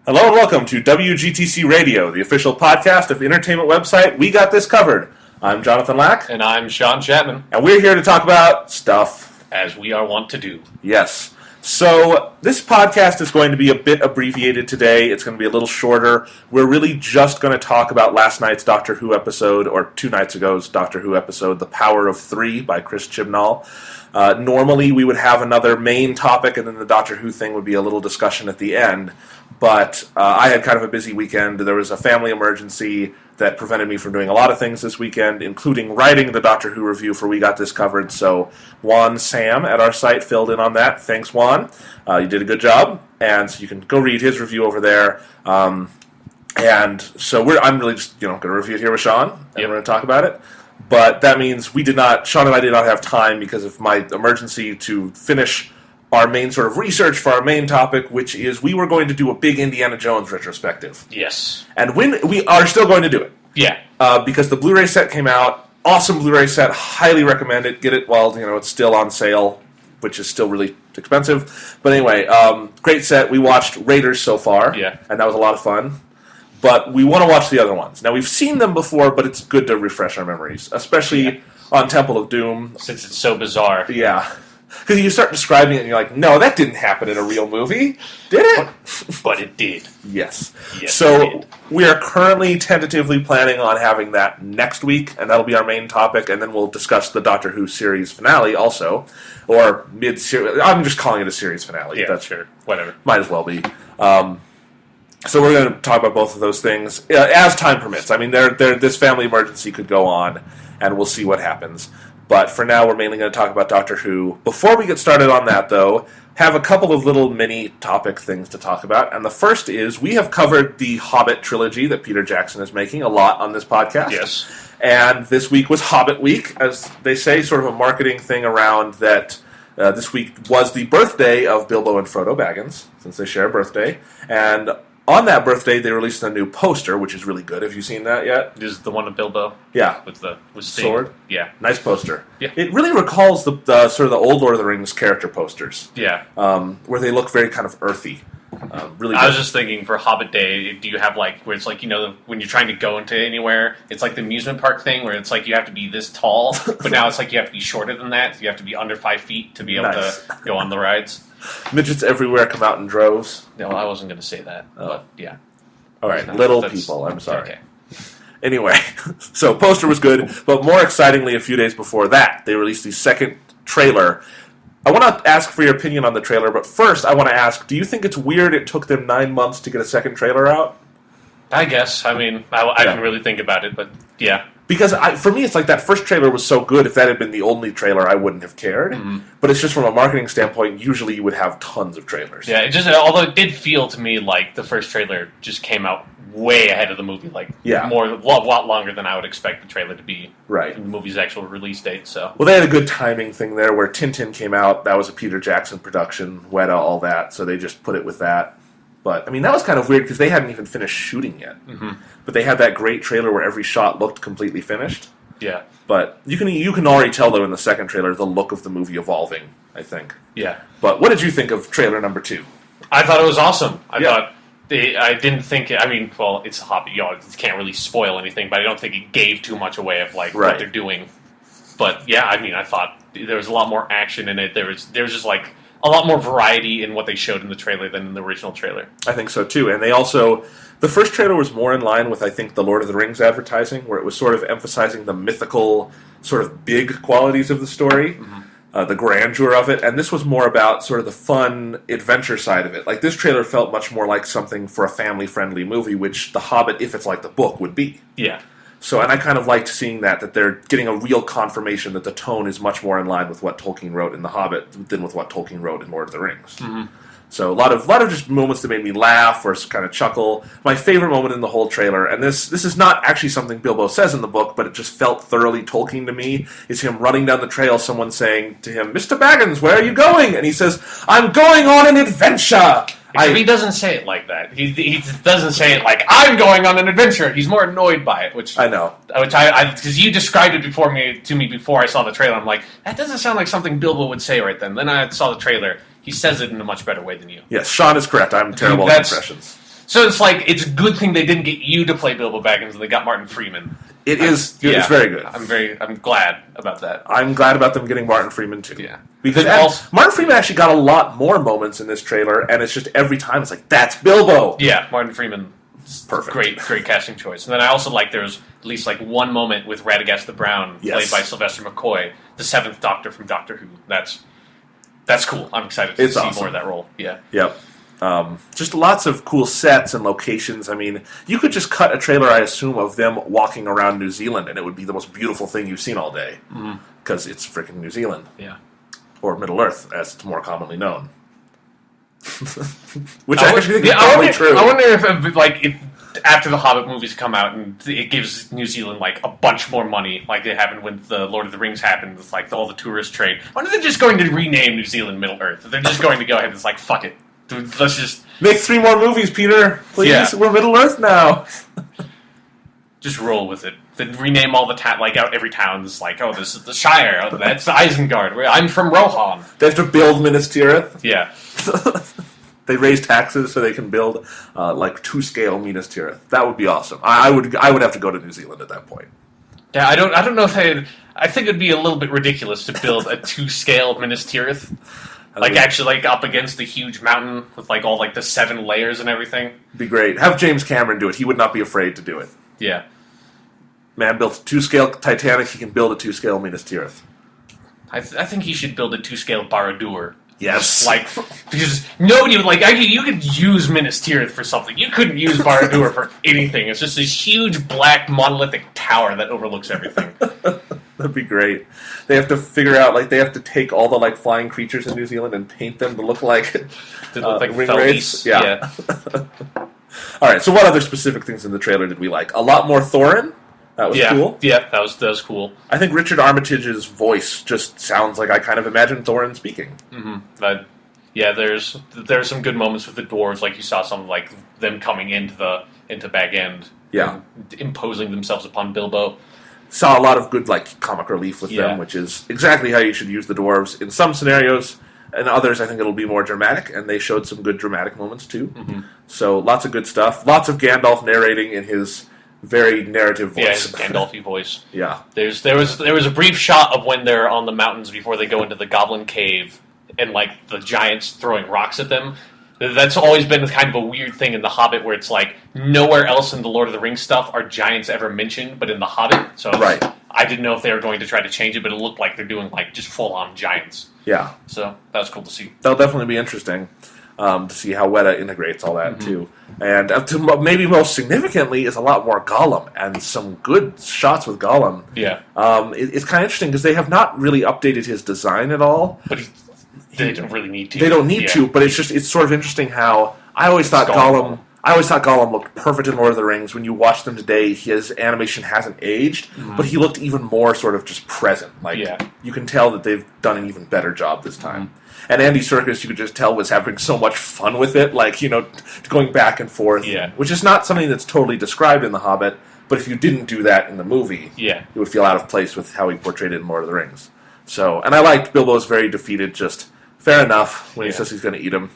Hello and welcome to WGTC Radio, the official podcast of the entertainment website We Got This Covered. I'm Jonathan Lack. And I'm Sean Chapman. And we're here to talk about stuff. As we are wont to do. Yes. So this podcast is going to be a bit abbreviated today. It's going to be a little shorter. We're really just going to talk about last night's Doctor Who episode, or 2 nights ago's Doctor Who episode, The Power of Three by Chris Chibnall. Normally we would have another main topic, and then the Doctor Who thing would be a little discussion at the end. But I had kind of a busy weekend. There was a family emergency that prevented me from doing a lot of things this weekend, including writing the Doctor Who review for We Got This Covered. So Juan Sam at our site filled in on that. Thanks, Juan. You did a good job. And so you can go read his review over there. And so I'm really just going to review it here with Sean, and we're going to talk about it. But that means Sean and I did not have time because of my emergency to finish our main sort of research for our main topic, which is we were going to do a big Indiana Jones retrospective. Yes. And we are still going to do it. Yeah. Because the Blu-ray set came out. Awesome Blu-ray set. Highly recommend it. Get it while it's still on sale, which is still really expensive. But anyway, great set. We watched Raiders so far. Yeah. And that was a lot of fun. But we want to watch the other ones. Now, we've seen them before, but it's good to refresh our memories, especially on Temple of Doom. Since it's so bizarre. Yeah. Because you start describing it and you're like, no, that didn't happen in a real movie. Did it? But it did. Yes. So it did. We are currently tentatively planning on having that next week, and that'll be our main topic, and then we'll discuss the Doctor Who series finale also. Or mid-series. I'm just calling it a series finale. Yeah, that's sure. Whatever. Might as well be. So we're going to talk about both of those things as time permits. I mean, this family emergency could go on, and we'll see what happens. But for now, we're mainly going to talk about Doctor Who. Before we get started on that, though, have a couple of little mini topic things to talk about. And the first is we have covered the Hobbit Trilogy that Peter Jackson is making a lot on this podcast. Yes. And this week was Hobbit Week, as they say, sort of a marketing thing around that. This week was the birthday of Bilbo and Frodo Baggins, since they share a birthday. And on that birthday, they released a new poster, which is really good. Have you seen that yet? This is the one of Bilbo? Yeah. With Sting. Sword? Yeah. Nice poster. Yeah. It really recalls the sort of the old Lord of the Rings character posters. Yeah. Where they look very kind of earthy. Really good. I was just thinking, for Hobbit Day, do you have, where it's when you're trying to go into anywhere, it's like the amusement park thing, where it's you have to be this tall, but now it's you have to be shorter than that, so you have to be under 5 feet to be able to go on the rides. Midgets everywhere come out in droves. No, I wasn't going to say that, but yeah. All right, little people, I'm sorry. Okay. Anyway, so poster was good, but more excitingly, a few days before that, they released the second trailer. I want to ask for your opinion on the trailer, but first I want to ask, do you think it's weird it took them 9 months to get a second trailer out? I guess. I mean, I didn't really think about it, but yeah. Because for me, it's that first trailer was so good, if that had been the only trailer, I wouldn't have cared. Mm-hmm. But it's just from a marketing standpoint, usually you would have tons of trailers. Yeah, although it did feel to me like the first trailer just came out way ahead of the movie, a lot longer than I would expect the trailer to be. Right. In the movie's actual release date, so. Well, they had a good timing thing there where Tintin came out, that was a Peter Jackson production, Weta, all that, so they just put it with that. But, I mean, that was kind of weird because they hadn't even finished shooting yet. Mm-hmm. But they had that great trailer where every shot looked completely finished. Yeah. But you can already tell, though, in the second trailer, the look of the movie evolving, I think. Yeah. But what did you think of trailer number 2? I thought it was awesome. I didn't think it, it's a Hobbit, you can't really spoil anything, but I don't think it gave too much away of, what they're doing. But, yeah, I thought there was a lot more action in it. There was just, a lot more variety in what they showed in the trailer than in the original trailer. I think so, too. And they also... The first trailer was more in line with, I think, the Lord of the Rings advertising, where it was sort of emphasizing the mythical, sort of big qualities of the story, the grandeur of it. And this was more about sort of the fun adventure side of it. This trailer felt much more like something for a family-friendly movie, which The Hobbit, if it's like the book, would be. Yeah. So, and I kind of liked seeing that they're getting a real confirmation that the tone is much more in line with what Tolkien wrote in The Hobbit than with what Tolkien wrote in Lord of the Rings. Mm-hmm. So a lot of just moments that made me laugh or kind of chuckle. My favorite moment in the whole trailer, and this is not actually something Bilbo says in the book, but it just felt thoroughly Tolkien to me, is him running down the trail, someone saying to him, "Mr. Baggins, where are you going?" And he says, "I'm going on an adventure." He doesn't say it like that. He doesn't say it like, "I'm going on an adventure." He's more annoyed by it, which I know. Because you described it to me before I saw the trailer. I'm like, that doesn't sound like something Bilbo would say right then. Then I saw the trailer. He says it in a much better way than you. Yes, Sean is correct. I'm terrible at impressions. So it's like, it's a good thing they didn't get you to play Bilbo Baggins and they got Martin Freeman. It's very good. I'm glad about that. I'm glad about them getting Martin Freeman too. Yeah. Because Martin Freeman actually got a lot more moments in this trailer, and it's just every time it's like, that's Bilbo! Yeah, Martin Freeman. Perfect. Great casting choice. And then I also like there's at least like one moment with Radagast the Brown, played by Sylvester McCoy, the 7th Doctor from Doctor Who. That's cool. I'm excited to see more of that role. Yeah. Yep. Just lots of cool sets and locations. I mean, you could just cut a trailer, I assume, of them walking around New Zealand, and it would be the most beautiful thing you've seen all day. Because it's freaking New Zealand. Yeah. Or Middle Earth, as it's more commonly known. Which I actually think is probably true. I wonder if after the Hobbit movies come out and it gives New Zealand like a bunch more money, like it happened when the Lord of the Rings happened with like all the tourist trade. I wonder if they're just going to rename New Zealand Middle Earth. They're just going to go ahead and it's like, fuck it. Let's just make 3 more movies, Peter. Please, we're Middle Earth now. Just roll with it. Then rename all the out every town. It's like, oh, this is the Shire. Oh, that's Isengard. I'm from Rohan. They have to build Minas Tirith. Yeah. They raise taxes so they can build 2-scale Minas Tirith. That would be awesome. I would have to go to New Zealand at that point. Yeah, I don't know if I think it'd be a little bit ridiculous to build a 2-scale Minas Tirith. Actually up against the huge mountain with all the 7 layers and everything. Be great. Have James Cameron do it. He would not be afraid to do it. Yeah. Man built a 2-scale Titanic, he can build a 2-scale Minas Tirith. I think he should build a 2-scale Barad-dûr. Yes. Because nobody would you could use Minas Tirith for something. You couldn't use Barad-dûr for anything. It's just this huge black monolithic tower that overlooks everything. That'd be great. They have to figure out, they have to take all the, flying creatures in New Zealand and paint them to look like ring wraiths. Yeah. All right, so what other specific things in the trailer did we like? A lot more Thorin. That was cool. Yeah, that was cool. I think Richard Armitage's voice just sounds like I kind of imagine Thorin speaking. Mm-hmm. There's some good moments with the dwarves, like you saw some them coming into Bag End. Yeah. Imposing themselves upon Bilbo. Saw a lot of good comic relief with them, which is exactly how you should use the dwarves in some scenarios. In others, I think it'll be more dramatic, and they showed some good dramatic moments too. Mm-hmm. So lots of good stuff. Lots of Gandalf narrating in his very narrative voice. Yeah, his Gandalf-y voice. Yeah. There was a brief shot of when they're on the mountains before they go into the Goblin Cave, and the giants throwing rocks at them. That's always been kind of a weird thing in The Hobbit, where it's nowhere else in the Lord of the Rings stuff are giants ever mentioned, but in The Hobbit. So right. I didn't know if they were going to try to change it, but it looked like they're doing just full-on giants. Yeah. So that was cool to see. That'll definitely be interesting to see how Weta integrates all that too. And maybe most significantly is a lot more Gollum and some good shots with Gollum. Yeah. It's kind of interesting because they have not really updated his design at all. But they don't really need to. They don't need to, but it's sort of interesting how I always thought Gollum looked perfect in Lord of the Rings. When you watch them today, his animation hasn't aged, but he looked even more sort of just present. You can tell that they've done an even better job this time. And Andy Serkis, you could just tell, was having so much fun with it, going back and forth. Yeah. Which is not something that's totally described in The Hobbit, but if you didn't do that in the movie, it would feel out of place with how he portrayed it in Lord of the Rings. So, and I liked Bilbo's very defeated, just fair enough when he says he's going to eat him.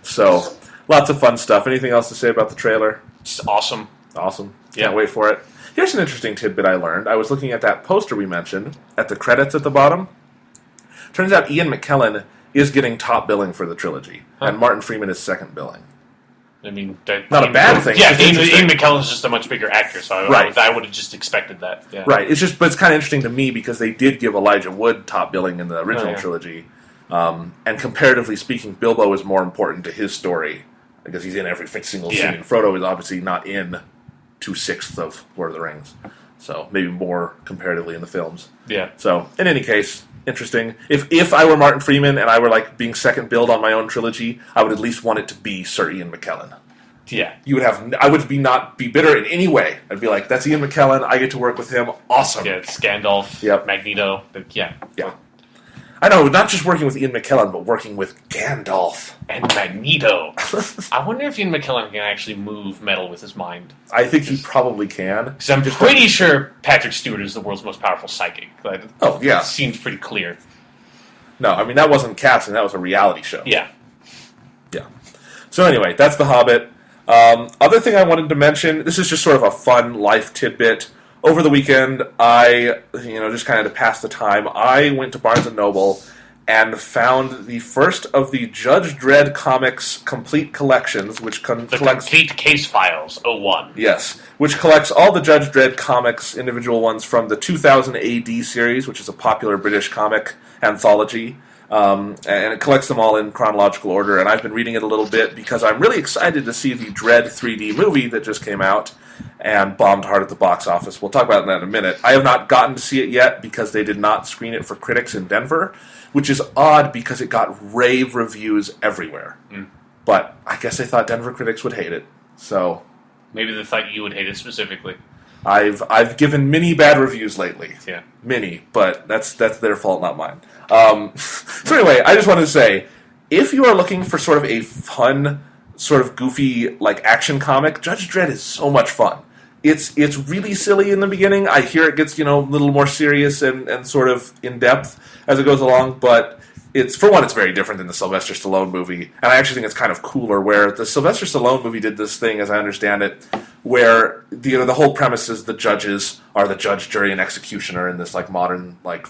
So, lots of fun stuff. Anything else to say about the trailer? It's awesome. Awesome. Can't wait for it. Here's an interesting tidbit I learned. I was looking at that poster we mentioned, at the credits at the bottom. Turns out Ian McKellen is getting top billing for the trilogy, and Martin Freeman is second billing. I mean, not a bad thing. Yeah, Ian McKellen's just a much bigger actor, so I would have just expected that. Yeah. Right. But it's kind of interesting to me because they did give Elijah Wood top billing in the original trilogy, and comparatively speaking, Bilbo is more important to his story because he's in every single scene. Frodo is obviously not in 2/6 of Lord of the Rings, so maybe more comparatively in the films. Yeah. So in any case, interesting. If I were Martin Freeman and I were being second billed on my own trilogy, I would at least want it to be Sir Ian McKellen. Yeah. I would not be bitter in any way. I'd be like, that's Ian McKellen, I get to work with him, awesome. Yeah, it's Gandalf, Magneto, Yeah. I know, not just working with Ian McKellen, but working with Gandalf. And Magneto. I wonder if Ian McKellen can actually move metal with his mind. I think he probably can. Because I'm pretty sure Patrick Stewart is the world's most powerful psychic. It seems pretty clear. No, I mean, that wasn't casting, that was a reality show. Yeah. Yeah. So anyway, that's The Hobbit. Other thing I wanted to mention, this is just sort of a fun life tidbit. Over the weekend, just kind of to pass the time, I went to Barnes & Noble and found the first of the Judge Dredd comics complete collections, which collects... Complete Case Files, 01. Yes, which collects all the Judge Dredd comics, individual ones from the 2000 AD series, which is a popular British comic anthology. And it collects them all in chronological order, and I've been reading it a little bit because I'm really excited to see the Dredd 3D movie that just came out and bombed hard at the box office. We'll talk about that in a minute. I have not gotten to see it yet because they did not screen it for critics in Denver, which is odd because it got rave reviews everywhere. But I guess they thought Denver critics would hate it, so... Maybe they thought you would hate it specifically. I've given many bad reviews lately. Yeah. Many, but that's their fault, not mine. So anyway, I just wanted to say, if you are looking for sort of a fun, sort of goofy, like, action comic, Judge Dredd is so much fun. It's really silly in the beginning. I hear it gets, a little more serious and sort of in-depth as it goes along, but it's very different than the Sylvester Stallone movie, and I actually think it's kind of cooler, where the Sylvester Stallone movie did this thing, as I understand it, where the whole premise is the judges are the judge, jury, and executioner in this like modern, like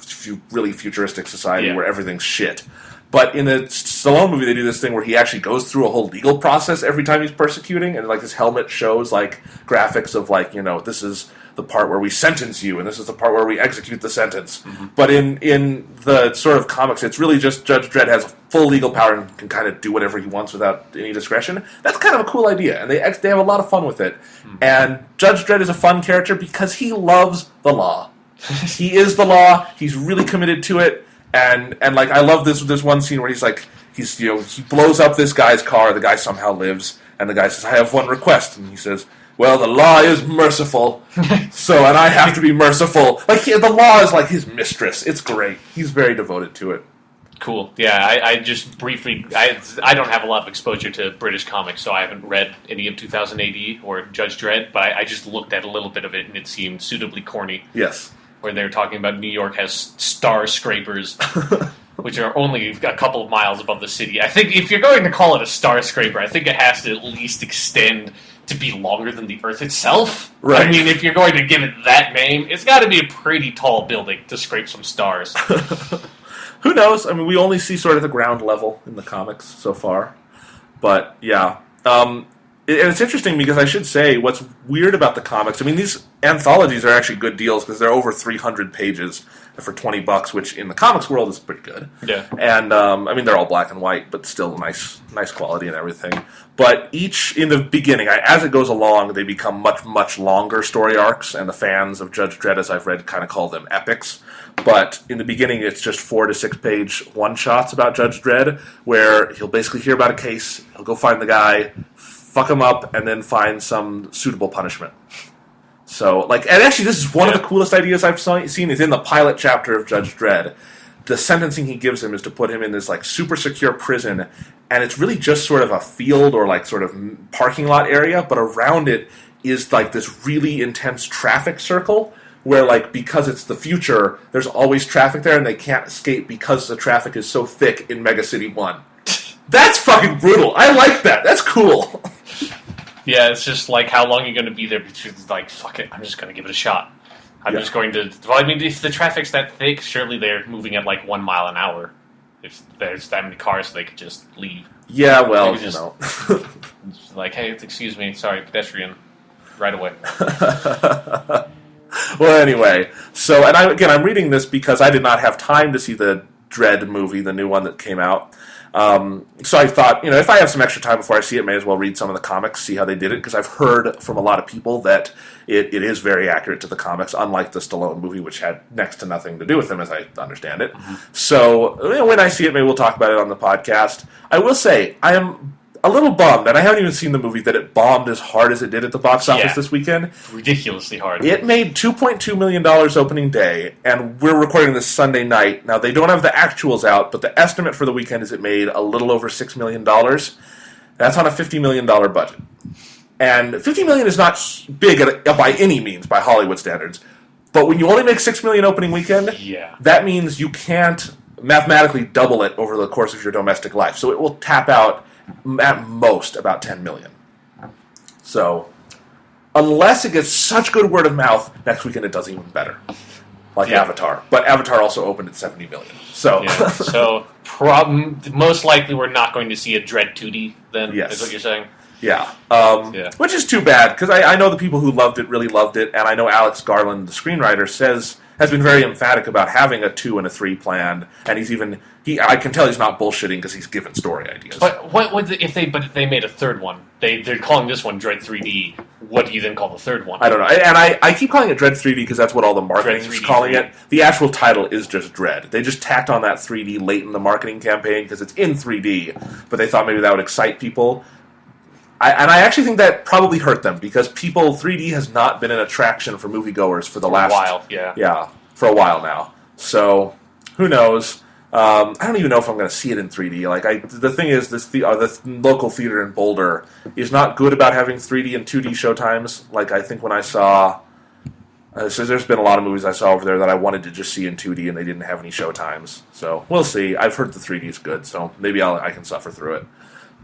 really futuristic society where everything's shit. But in the Stallone movie, they do this thing where he actually goes through a whole legal process every time he's persecuting, and like his helmet shows like graphics of like, this is the part where we sentence you, and this is the part where we execute the sentence. But in the sort of comics, it's really just Judge Dredd has full legal power and can kind of do whatever he wants without any discretion. That's kind of a cool idea, and they have a lot of fun with it. And Judge Dredd is a fun character because he loves the law. He is the law. He's really committed to it. And like, I love this one scene where he blows up this guy's car. The guy somehow lives, and the guy says, "I have one request," and he says, "Well, the law is merciful, and I have to be merciful." Like, the law is like his mistress. It's great. He's very devoted to it. Cool. Yeah, I just briefly... I don't have a lot of exposure to British comics, so I haven't read any of 2000 AD or Judge Dredd, but I just looked at a little bit of it, and it seemed suitably corny. Yes. Where they're talking about New York has star scrapers, which are only a couple of miles above the city. I think if you're going to call it a star scraper, I think it has to at least extend to be longer than the Earth itself. Right. I mean, if you're going to give it that name, it's got to be a pretty tall building to scrape some stars. Who knows? I mean, we only see sort of the ground level in the comics so far. But, yeah. And it's interesting because I should say what's weird about the comics, I mean, these anthologies are actually good deals because they're over 300 pages for $20, which in the comics world is pretty good. Yeah. And, I mean, they're all black and white, but still nice quality and everything. But each, in the beginning, as it goes along, they become much, much longer story arcs, and the fans of Judge Dredd, as I've read, kind of call them epics. But in the beginning, it's just 4 to 6 page one-shots about Judge Dredd, where he'll basically hear about a case, he'll go find the guy, fuck him up, and then find some suitable punishment. So, and actually, this is one of the coolest ideas I've seen is in the pilot chapter of Judge Dredd. The sentencing he gives him is to put him in this, super secure prison, and it's really just sort of a field or, sort of parking lot area, but around it is, this really intense traffic circle, where, because it's the future, there's always traffic there, and they can't escape because the traffic is so thick in Mega City 1. That's fucking brutal. I like that. That's cool. Yeah, it's just how long are you going to be there? Because fuck it, I'm just going to give it a shot. I'm just going to... Well, I mean, if the traffic's that thick, surely they're moving at 1 mile an hour. If there's that many cars, they could just leave. Yeah, well, hey, excuse me, sorry, pedestrian, right away. Well, anyway, so, and I'm reading this because I did not have time to see the Dredd movie, the new one that came out. So I thought, if I have some extra time before I see it, may as well read some of the comics, see how they did it, because I've heard from a lot of people that it is very accurate to the comics, unlike the Stallone movie, which had next to nothing to do with them, as I understand it. Mm-hmm. So when I see it, maybe we'll talk about it on the podcast. I will say, I am a little bummed, and I haven't even seen the movie, that it bombed as hard as it did at the box office this weekend. Ridiculously hard. It made $2.2 million opening day, and we're recording this Sunday night. Now, they don't have the actuals out, but the estimate for the weekend is it made a little over $6 million. That's on a $50 million budget. And $50 million is not big by any means, by Hollywood standards. But when you only make $6 million opening weekend, that means you can't mathematically double it over the course of your domestic life. So it will tap out at most about 10 million. So, unless it gets such good word of mouth, next weekend it does even better. Like Avatar. But Avatar also opened at 70 million. So, most likely we're not going to see a Dredd 2D then, is what you're saying? Yeah. Which is too bad, because I know the people who loved it really loved it, and I know Alex Garland, the screenwriter, has been very emphatic about having a 2 and a 3 planned, and I can tell he's not bullshitting because he's given story ideas. But if they made a third one? They're calling this one Dredd 3D. What do you then call the third one? I don't know. And I keep calling it Dredd 3D because that's what all the marketing is calling it. The actual title is just Dredd. They just tacked on that 3D late in the marketing campaign because it's in 3D, but they thought maybe that would excite people. I actually think that probably hurt them because 3D has not been an attraction for moviegoers for a while. Yeah, for a while now. So who knows? I don't even know if I'm going to see it in 3D. The thing is, the local theater in Boulder is not good about having 3D and 2D showtimes. I think when I saw, so there's been a lot of movies I saw over there that I wanted to just see in 2D, and they didn't have any showtimes. So we'll see. I've heard the 3D is good, so maybe I can suffer through it.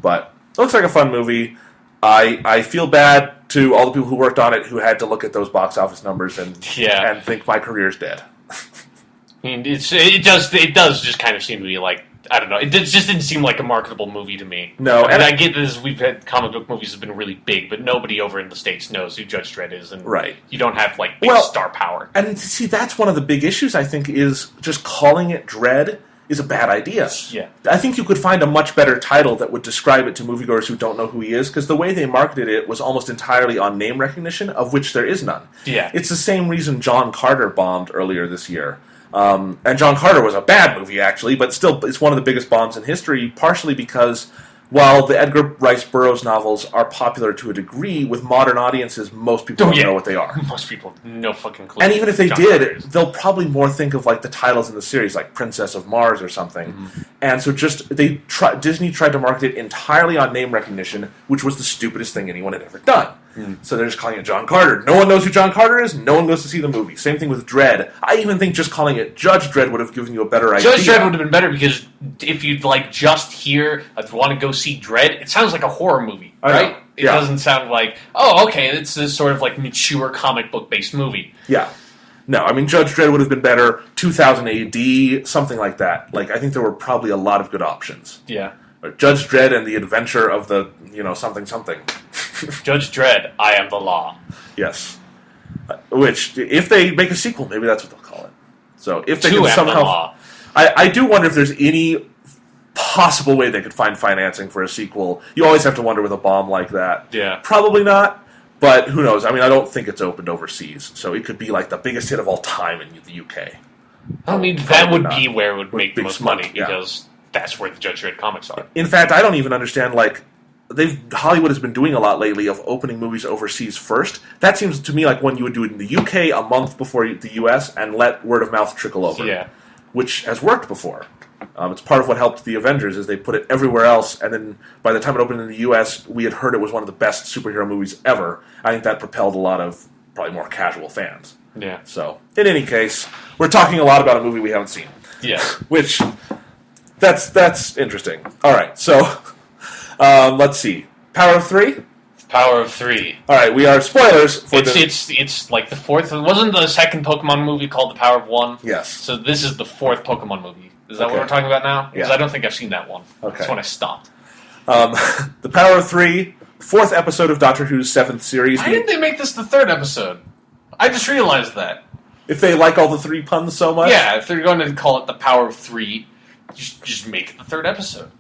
But it looks like a fun movie. I feel bad to all the people who worked on it who had to look at those box office numbers and think my career's dead. I mean, it does just kind of seem to be like, I don't know. It just didn't seem like a marketable movie to me. No, and I get this. We've had comic book movies have been really big, but nobody over in the States knows who Judge Dredd is, and you don't have big star power. And see, that's one of the big issues. I think is just calling it Dredd is a bad idea. Yeah, I think you could find a much better title that would describe it to moviegoers who don't know who he is, because the way they marketed it was almost entirely on name recognition, of which there is none. Yeah, it's the same reason John Carter bombed earlier this year. And John Carter was a bad movie, actually, but still, it's one of the biggest bombs in history, partially because while the Edgar Rice Burroughs novels are popular to a degree, with modern audiences, most people don't know what they are. Most people have no fucking clue. And even if they did, they'll probably more think of the titles in the series, like Princess of Mars or something. Mm-hmm. And so Disney tried to market it entirely on name recognition, which was the stupidest thing anyone had ever done. So they're just calling it John Carter. No one knows who John Carter is. No one goes to see the movie. Same thing with Dredd. I even think just calling it Judge Dredd would have given you a better idea. Judge Dredd would have been better because if you'd just hear, want to go see Dredd, it sounds like a horror movie, right? It doesn't sound like, it's this sort of mature comic book based movie. Yeah. No, I mean, Judge Dredd would have been better, 2000 AD, something like that. I think there were probably a lot of good options. Yeah. Or Judge Dredd and the Adventure of the, something. Judge Dredd, I am the law. Yes. Which, if they make a sequel, maybe that's what they'll call it. So, if they can somehow... The law. I do wonder if there's any possible way they could find financing for a sequel. You always have to wonder with a bomb like that. Yeah. Probably not, but who knows? I mean, I don't think it's opened overseas, so it could be the biggest hit of all time in the UK. I mean, that would be where it would make the most money, because that's where the Judge Dredd comics are. In fact, I don't even understand, Hollywood has been doing a lot lately of opening movies overseas first. That seems to me like when you would do it in the UK a month before the US and let word of mouth trickle over. Yeah. Which has worked before. It's part of what helped the Avengers is they put it everywhere else, and then by the time it opened in the US, we had heard it was one of the best superhero movies ever. I think that propelled a lot of probably more casual fans. Yeah. So, in any case, we're talking a lot about a movie we haven't seen. Yeah. Which, that's interesting. All right, so... let's see. Power of 3? Power of 3. All right, we are spoilers for It's like the fourth. Wasn't the second Pokemon movie called The Power of 1? Yes. So this is the fourth Pokemon movie. Is that what we're talking about now? Because I don't think I've seen that one. Okay. That's when I stopped. The Power of 3, fourth episode of Doctor Who's 7th series. Why didn't they make this the third episode? I just realized that. If they like all the 3 puns so much? Yeah, if they're going to call it The Power of 3, just make it the third episode.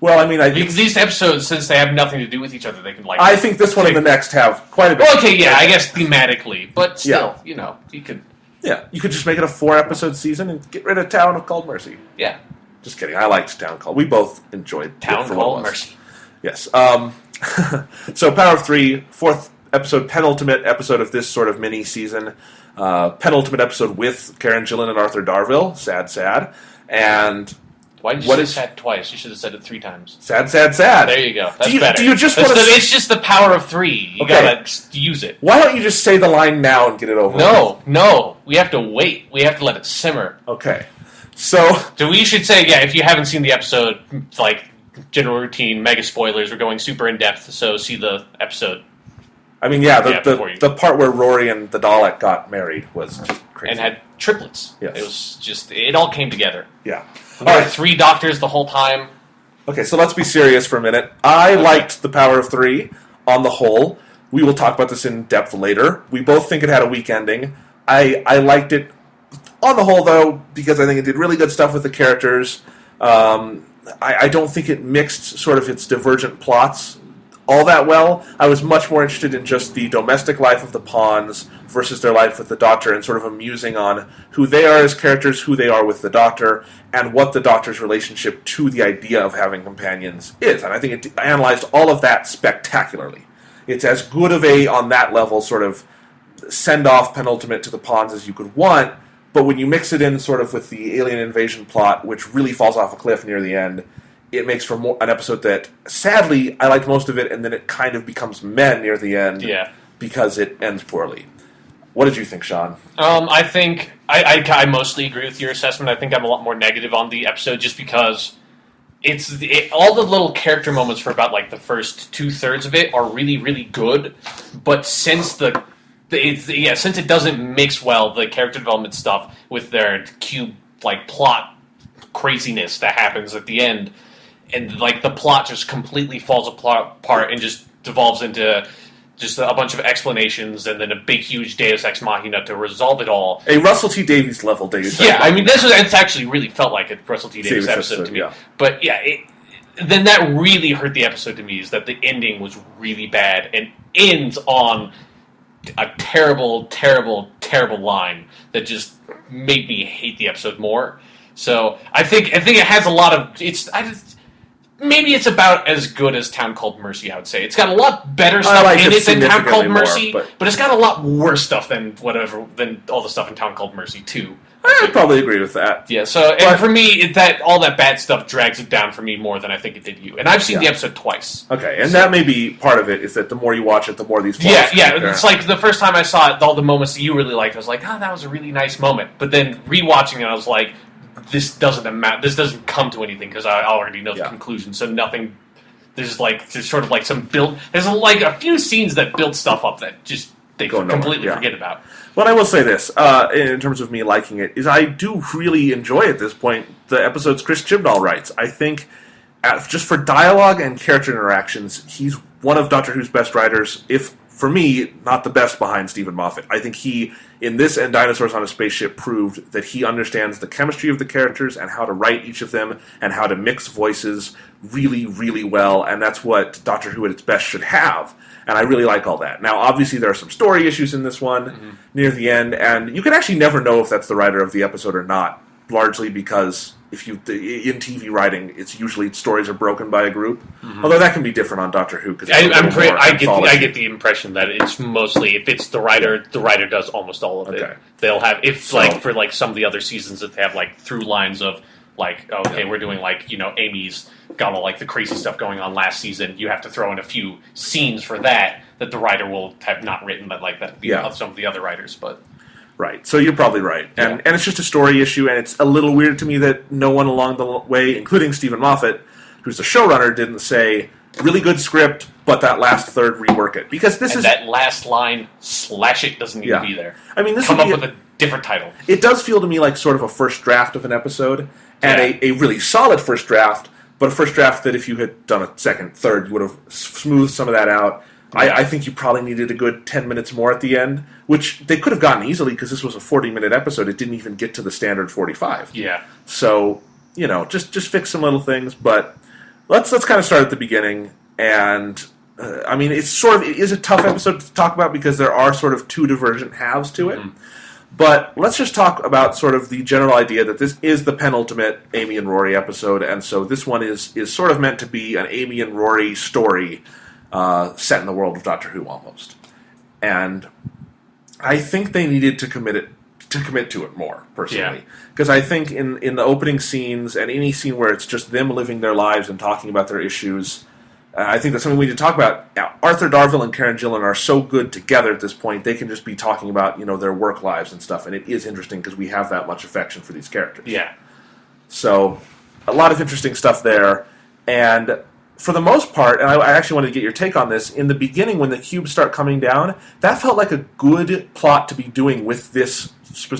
Well, I mean, because these episodes, since they have nothing to do with each other, they can I think this one and the next have quite a bit. Well, okay, yeah, I guess thematically, but still, you could. Yeah, you could just make it a 4-episode season and get rid of Town Called Mercy. Yeah, just kidding. I liked Town Called. We both enjoyed Town Called Mercy. Yes. So, Power of 3, fourth episode, penultimate episode of this sort of mini season. Penultimate episode with Karen Gillan and Arthur Darvill. Sad. And. Why did you say sad twice? You should have said it 3 times. Sad. There you go. That's better. Do you just want to... It's just the power of 3. You gotta use it. Why don't you just say the line now and get it over with? No. We have to wait. We have to let it simmer. Okay. So we should say, if you haven't seen the episode, general routine, mega spoilers. We're going super in depth, so see the episode. I mean, the part where Rory and the Dalek got married was just crazy. And had triplets. Yes. It was just, it all came together. Yeah. There were 3 doctors the whole time. Okay, so let's be serious for a minute. I liked The Power of Three on the whole. We will talk about this in depth later. We both think it had a weak ending. I liked it on the whole, though, because I think it did really good stuff with the characters. I don't think it mixed sort of its divergent plots all that well. I was much more interested in just the domestic life of the pawns versus their life with the Doctor, and sort of amusing on who they are as characters, who they are with the Doctor, and what the Doctor's relationship to the idea of having companions is. And I think it analyzed all of that spectacularly. It's as good of a, on that level, sort of send-off penultimate to the pawns as you could want, but when you mix it in sort of with the alien invasion plot, which really falls off a cliff near the end, it makes for an episode that, sadly, I liked most of it, and then it kind of becomes meh near the end because it ends poorly. What did you think, Sean? I think I mostly agree with your assessment. I think I'm a lot more negative on the episode just because all the little character moments for about like the first 2/3 of it are really, really good, but since since it doesn't mix well, the character development stuff with their cube like plot craziness that happens at the end, and like the plot just completely falls apart and just devolves into just a bunch of explanations and then a big, huge Deus Ex Machina to resolve it all. A Russell T Davies level Deus Ex Machina. Yeah, I mean, it's actually really felt like a Russell T Davies episode to me. Yeah. But yeah, then that really hurt the episode to me, is that the ending was really bad and ends on a terrible, terrible, terrible line that just made me hate the episode more. So I think it has a lot of maybe it's about as good as Town Called Mercy, I would say. It's got a lot better stuff in it than Town Called Mercy, but it's got a lot worse stuff than all the stuff in Town Called Mercy too. I'd probably agree with that. Yeah, and for me, all that bad stuff drags it down for me more than I think it did you. And I've seen the episode twice. Okay, and that may be part of it, is that the more you watch it, the more these flaws it's like the first time I saw it, all the moments that you really liked, I was like, that was a really nice moment. But then rewatching it, I was like, this doesn't come to anything because I already know the conclusion. So nothing. There's sort of like some build. There's like a few scenes that build stuff up that just they completely forget about. Well, I will say this in terms of me liking it is I do really enjoy at this point the episodes Chris Chibnall writes. I think just for dialogue and character interactions, he's one of Doctor Who's best writers. If for me, not the best behind Stephen Moffat. I think he, in this and Dinosaurs on a Spaceship, proved that he understands the chemistry of the characters and how to write each of them and how to mix voices really, really well, and that's what Doctor Who at its best should have. And I really like all that. Now, obviously, there are some story issues in this one near the end, and you can actually never know if that's the writer of the episode or not, largely because in TV writing, it's usually stories are broken by a group. Although that can be different on Doctor Who. I get the impression that it's mostly, if it's the writer does almost all of it. They'll have, for some of the other seasons that they have like through lines of we're doing Amy's got all like the crazy stuff going on last season. You have to throw in a few scenes for that the writer will have not written, but like that some of the other writers, but. Right, so you're probably right. And it's just a story issue, and it's a little weird to me that no one along the way, including Stephen Moffat, who's the showrunner, didn't say, really good script, but that last third, rework it. Because that last line, slash it, doesn't need to be there. I mean, come up with a different title. It does feel to me like sort of a first draft of an episode, and a really solid first draft, but a first draft that if you had done a second, third, you would have smoothed some of that out. I think you probably needed a good 10 minutes more at the end, which they could have gotten easily because this was a 40-minute episode. It didn't even get to the standard 45. Yeah. So, just fix some little things. But let's kind of start at the beginning. And, it is a tough episode to talk about because there are sort of two divergent halves to it. But let's just talk about sort of the general idea that this is the penultimate Amy and Rory episode. And so this one is sort of meant to be an Amy and Rory story set in the world of Doctor Who almost. And I think they needed to commit to it more, personally. Because I think in the opening scenes and any scene where it's just them living their lives and talking about their issues, I think that's something we need to talk about. Arthur Darvill and Karen Gillan are so good together at this point, they can just be talking about their work lives and stuff, and it is interesting because we have that much affection for these characters. Yeah. So, a lot of interesting stuff there. And for the most part, and I actually wanted to get your take on this, in the beginning when the cubes start coming down, that felt like a good plot to be doing with this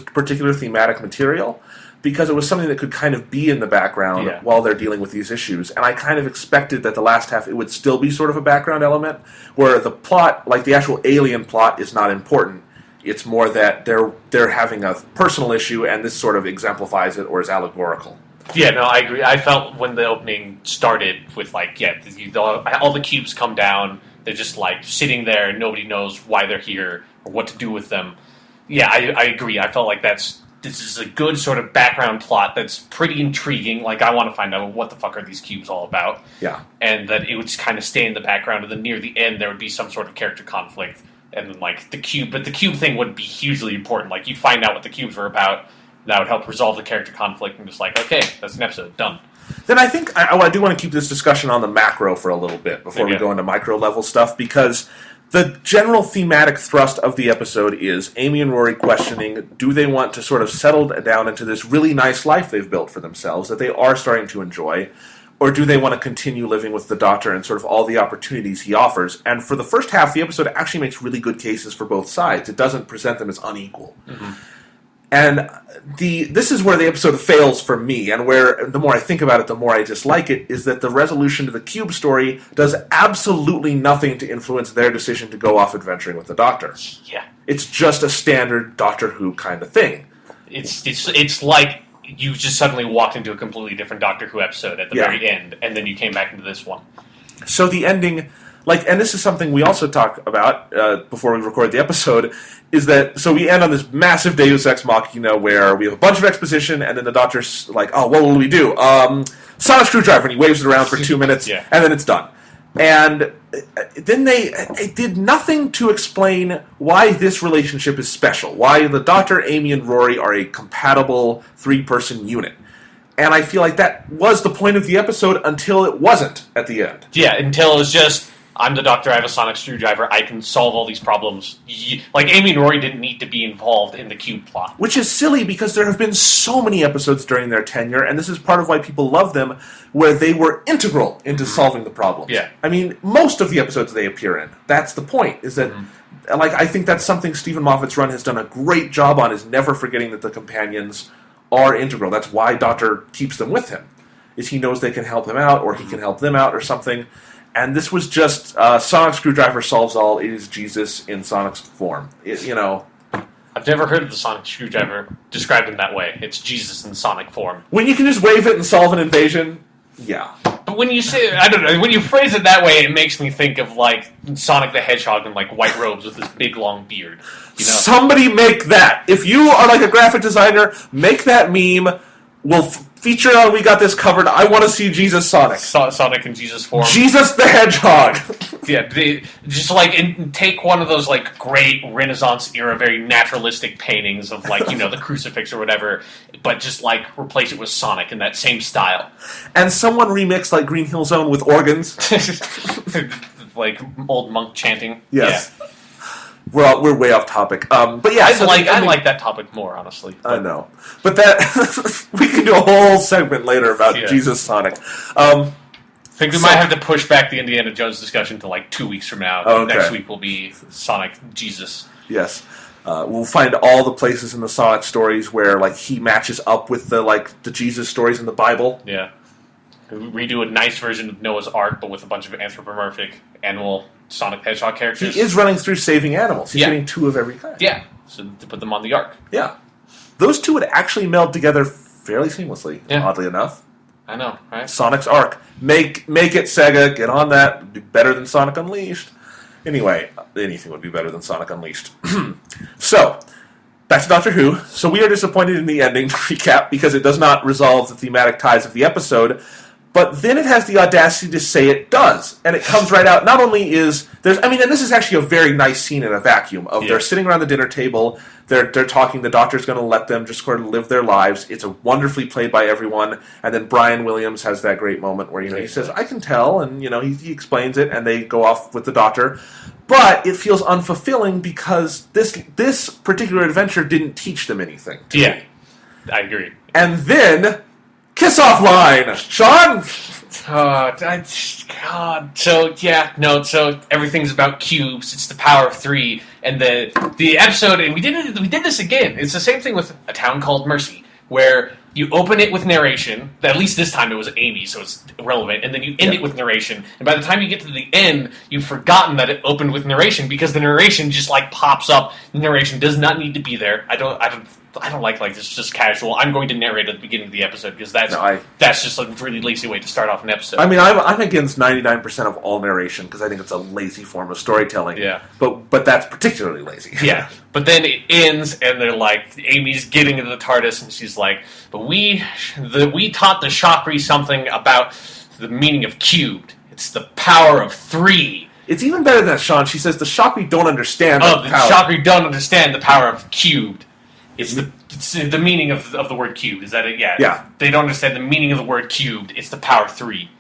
particular thematic material, because it was something that could kind of be in the background while they're dealing with these issues. And I kind of expected that the last half, it would still be sort of a background element, where the plot, like the actual alien plot, is not important. It's more that they're having a personal issue, and this sort of exemplifies it or is allegorical. Yeah, no, I agree. I felt when the opening started with, like, all the cubes come down, they're just, like, sitting there, and nobody knows why they're here or what to do with them. Yeah, I agree. I felt like this is a good sort of background plot that's pretty intriguing. Like, I want to find out what the fuck are these cubes all about. Yeah. And that it would just kind of stay in the background, and then near the end there would be some sort of character conflict. And then, like, the cube thing would be hugely important. Like, you'd find out what the cubes were about, that would help resolve the character conflict, and just like, okay, that's an episode, done. Then I think I do want to keep this discussion on the macro for a little bit before we go into micro-level stuff, because the general thematic thrust of the episode is Amy and Rory questioning, do they want to sort of settle down into this really nice life they've built for themselves that they are starting to enjoy, or do they want to continue living with the Doctor and sort of all the opportunities he offers? And for the first half, the episode actually makes really good cases for both sides. It doesn't present them as unequal. Mm-hmm. And this is where the episode fails for me, and where the more I think about it, the more I dislike it, is that the resolution to the cube story does absolutely nothing to influence their decision to go off adventuring with the Doctor. Yeah. It's just a standard Doctor Who kind of thing. It's like you just suddenly walked into a completely different Doctor Who episode at the very end, and then you came back into this one. So the ending, like, and this is something we also talk about before we record the episode, is that, so we end on this massive Deus Ex Machina where we have a bunch of exposition, and then the Doctor's like, oh, what will we do? Sonic screwdriver, and he waves it around for 2 minutes, and then it's done. And then it did nothing to explain why this relationship is special, why the Doctor, Amy, and Rory are a compatible three-person unit. And I feel like that was the point of the episode until it wasn't at the end. Yeah, until it was just, I'm the Doctor, I have a sonic screwdriver, I can solve all these problems. Like, Amy and Rory didn't need to be involved in the cube plot. Which is silly, because there have been so many episodes during their tenure, and this is part of why people love them, where they were integral into solving the problems. Yeah. I mean, most of the episodes they appear in. That's the point, is that, like, I think that's something Stephen Moffat's run has done a great job on, is never forgetting that the companions are integral. That's why Doctor keeps them with him, is he knows they can help him out, or he can help them out, or something. And this was just Sonic Screwdriver solves all. It is Jesus in Sonic's form. I've never heard of the Sonic Screwdriver described in that way. It's Jesus in Sonic form. When you can just wave it and solve an invasion, yeah. But when you say, I don't know, when you phrase it that way, it makes me think of, like, Sonic the Hedgehog in, like, white robes with this big, long beard. You know? Somebody make that. If you are, like, a graphic designer, make that meme. We'll feature it on We Got This Covered. I want to see Jesus Sonic. Sonic in Jesus form. Jesus the Hedgehog. Yeah, just like take one of those like great Renaissance era, very naturalistic paintings of like the crucifix or whatever, but just like replace it with Sonic in that same style. And someone remix like Green Hill Zone with organs, like old monk chanting. Yes. Yeah. We're way off topic, but yeah, I like that topic more, honestly. I know, but that we can do a whole segment later about Jesus Sonic. I think we might have to push back the Indiana Jones discussion to like 2 weeks from now. Okay. Next week will be Sonic Jesus. Yes, we'll find all the places in the Sonic stories where like he matches up with the Jesus stories in the Bible. Yeah, redo a nice version of Noah's Ark, but with a bunch of anthropomorphic animal Sonic Hedgehog characters. He is running through saving animals. He's getting 2 of every kind. Yeah, so to put them on the Ark. Yeah. Those 2 would actually meld together fairly seamlessly, oddly enough. I know, right? Sonic's Ark. Make it, Sega. Get on that. It'd be better than Sonic Unleashed. Anyway, anything would be better than Sonic Unleashed. So, back to Doctor Who. So we are disappointed in the ending, to recap, because it does not resolve the thematic ties of the episode. But then it has the audacity to say it does. And it comes right out. Not only is there's, and this is actually a very nice scene in a vacuum of they're sitting around the dinner table, they're talking, the Doctor's going to let them just sort of live their lives. It's a wonderfully played by everyone. And then Brian Williams has that great moment where, he says, I can tell, and, he explains it, and they go off with the Doctor. But it feels unfulfilling because this particular adventure didn't teach them anything. Yeah, I agree. And then... Kiss-off line! Sean? God. So everything's about cubes. It's the power of 3, and the episode. And we did this again. It's the same thing with A Town Called Mercy, where you open it with narration. At least this time it was Amy, so it's irrelevant. And then you end it with narration. And by the time you get to the end, you've forgotten that it opened with narration because the narration just pops up. The narration does not need to be there. I don't like this just casual. I'm going to narrate at the beginning of the episode because that's just a really lazy way to start off an episode. I mean, I'm against 99% of all narration because I think it's a lazy form of storytelling. Yeah. But that's particularly lazy. Yeah. But then it ends, and they're Amy's getting into the TARDIS, and she's like, "But we taught the Shakri something about the meaning of cubed. It's the power of 3." It's even better than that, Sean. She says the Shakri don't understand. The Shakri don't understand the power of cubed. It's the meaning of the word cubed. Is that it? Yeah. Yeah. They don't understand the meaning of the word cubed. It's the power of 3.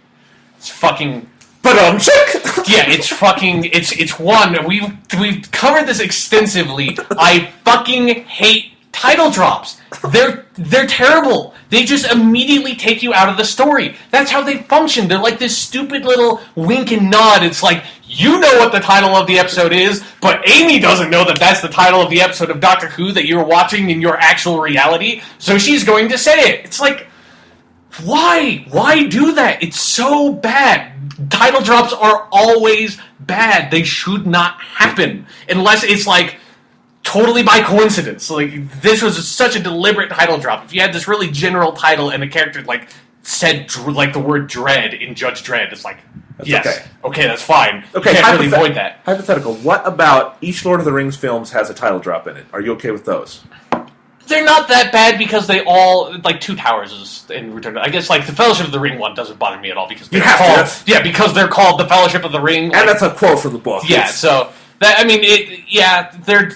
It's fucking. But yeah, it's fucking. It's one. We've covered this extensively. I fucking hate title drops. They're terrible. They just immediately take you out of the story. That's how they function. They're like this stupid little wink and nod. It's like, you know what the title of the episode is, but Amy doesn't know that that's the title of the episode of Doctor Who that you're watching in your actual reality, so she's going to say it. It's like, why? Why do that? It's so bad. Title drops are always bad. They should not happen. Unless it's totally by coincidence. This was such a deliberate title drop. If you had this really general title and a character said the word dread in Judge Dredd, it's that's yes. Okay, that's fine. Okay, you can't really avoid that. Hypothetical. What about each Lord of the Rings films has a title drop in it? Are you okay with those? They're not that bad because they all Two Towers is in Return. I guess the Fellowship of the Ring one doesn't bother me at all because they're because they're called the Fellowship of the Ring, and that's a quote from the book. Yeah, so that they're.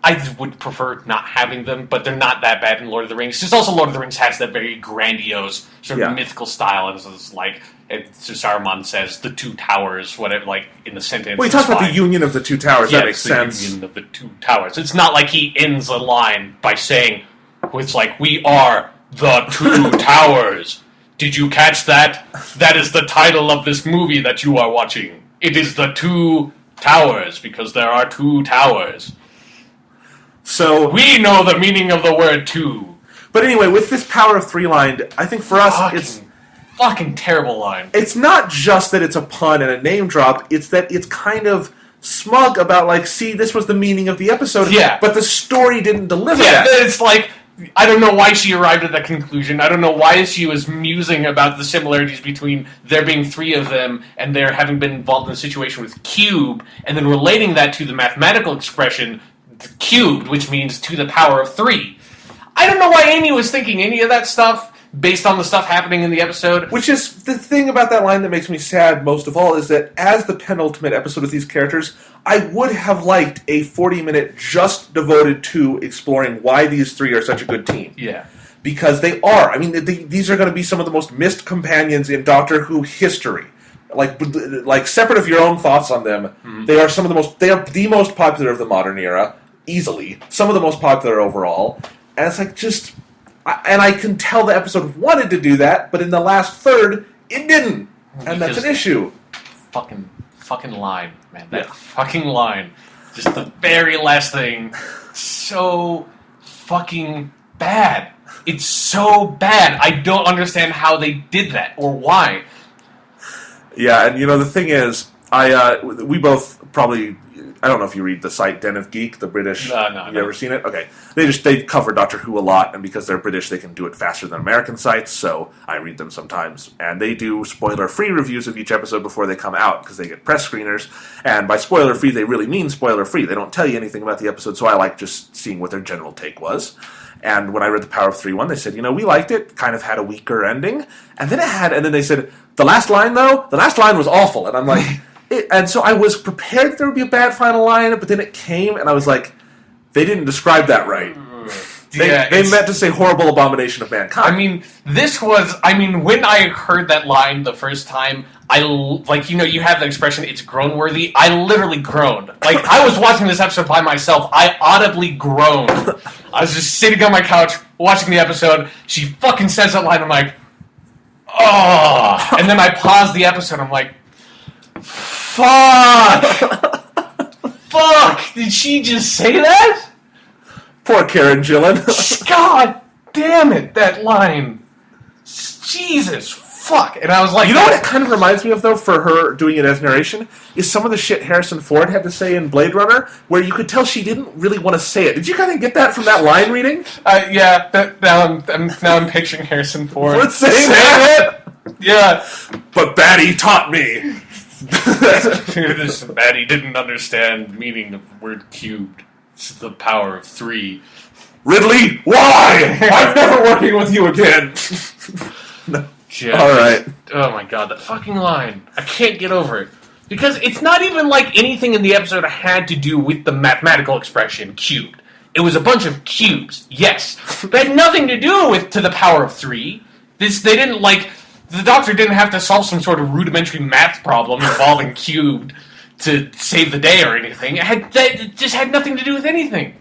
I would prefer not having them, but they're not that bad in Lord of the Rings. Just also Lord of the Rings has that very grandiose sort of mythical style, and so Saruman says the 2 towers, whatever, in the sentence. Well, he talks about the union of the 2 towers. That makes sense. The union of the 2 towers. It's not like he ends a line by saying, it's we are the 2 towers. Did you catch that? That is the title of this movie that you are watching. It is the 2 towers, because there are 2 towers. So we know the meaning of the word 2. But anyway, with this power of 3 line, I think for us, it's fucking terrible line. It's not just that it's a pun and a name drop, it's that it's kind of smug about, see, this was the meaning of the episode, but the story didn't deliver that. It's I don't know why she arrived at that conclusion. I don't know why she was musing about the similarities between there being 3 of them and there having been involved in a situation with cube, and then relating that to the mathematical expression cubed, which means to the power of 3. I don't know why Amy was thinking any of that stuff based on the stuff happening in the episode. Which is the thing about that line that makes me sad most of all, is that as the penultimate episode with these characters, I would have liked a 40-minute just devoted to exploring why these 3 are such a good team. Yeah. Because they are. I mean, these are going to be some of the most missed companions in Doctor Who history. Separate of your own thoughts on them, they are they are the most popular of the modern era, easily. Some of the most popular overall. And it's and I can tell the episode wanted to do that, but in the last third, it didn't. And that's an issue. Fucking line, man. That fucking line. Just the very last thing. So fucking bad. It's so bad. I don't understand how they did that, or why. Yeah, and the thing is, we both probably, I don't know if you read the site Den of Geek, the British. No. You ever seen it? Okay. They cover Doctor Who a lot, and because they're British, they can do it faster than American sites, so I read them sometimes. And they do spoiler-free reviews of each episode before they come out, because they get press screeners. And by spoiler-free, they really mean spoiler-free. They don't tell you anything about the episode, so I like just seeing what their general take was. And when I read the Power of 3 one, they said, we liked it, kind of had a weaker ending. And then they said, the last line was awful. And I'm like, and so I was prepared that there would be a bad final line, but then it came, and I was like, they didn't describe that right. They meant to say horrible abomination of mankind. I mean, when I heard that line the first time, you have the expression, it's groan-worthy. I literally groaned. I was watching this episode by myself. I audibly groaned. I was just sitting on my couch, watching the episode. She fucking says that line, I'm like, oh, and then I paused the episode. I'm like, fuck, fuck. Did she just say that? Poor Karen Gillan. God damn it, that line. Jesus, fuck. And I was like... You know what it kind of reminds me of, though, for her doing it as narration? Is some of the shit Harrison Ford had to say in Blade Runner, where you could tell she didn't really want to say it. Did you kind of get that from that line reading? Yeah, now I'm picturing Harrison Ford. What's saying that? Yeah. But Batty taught me. This Batty didn't understand the meaning of the word cubed. It's the power of 3. Ridley, why? I'm never working with you again. No. Just, all right. Oh my god, that fucking line. I can't get over it. Because it's not even like anything in the episode had to do with the mathematical expression cubed. It was a bunch of cubes, yes. But it had nothing to do with to the power of 3. They didn't like... The Doctor didn't have to solve some sort of rudimentary math problem involving cubed to save the day or anything. It just had nothing to do with anything.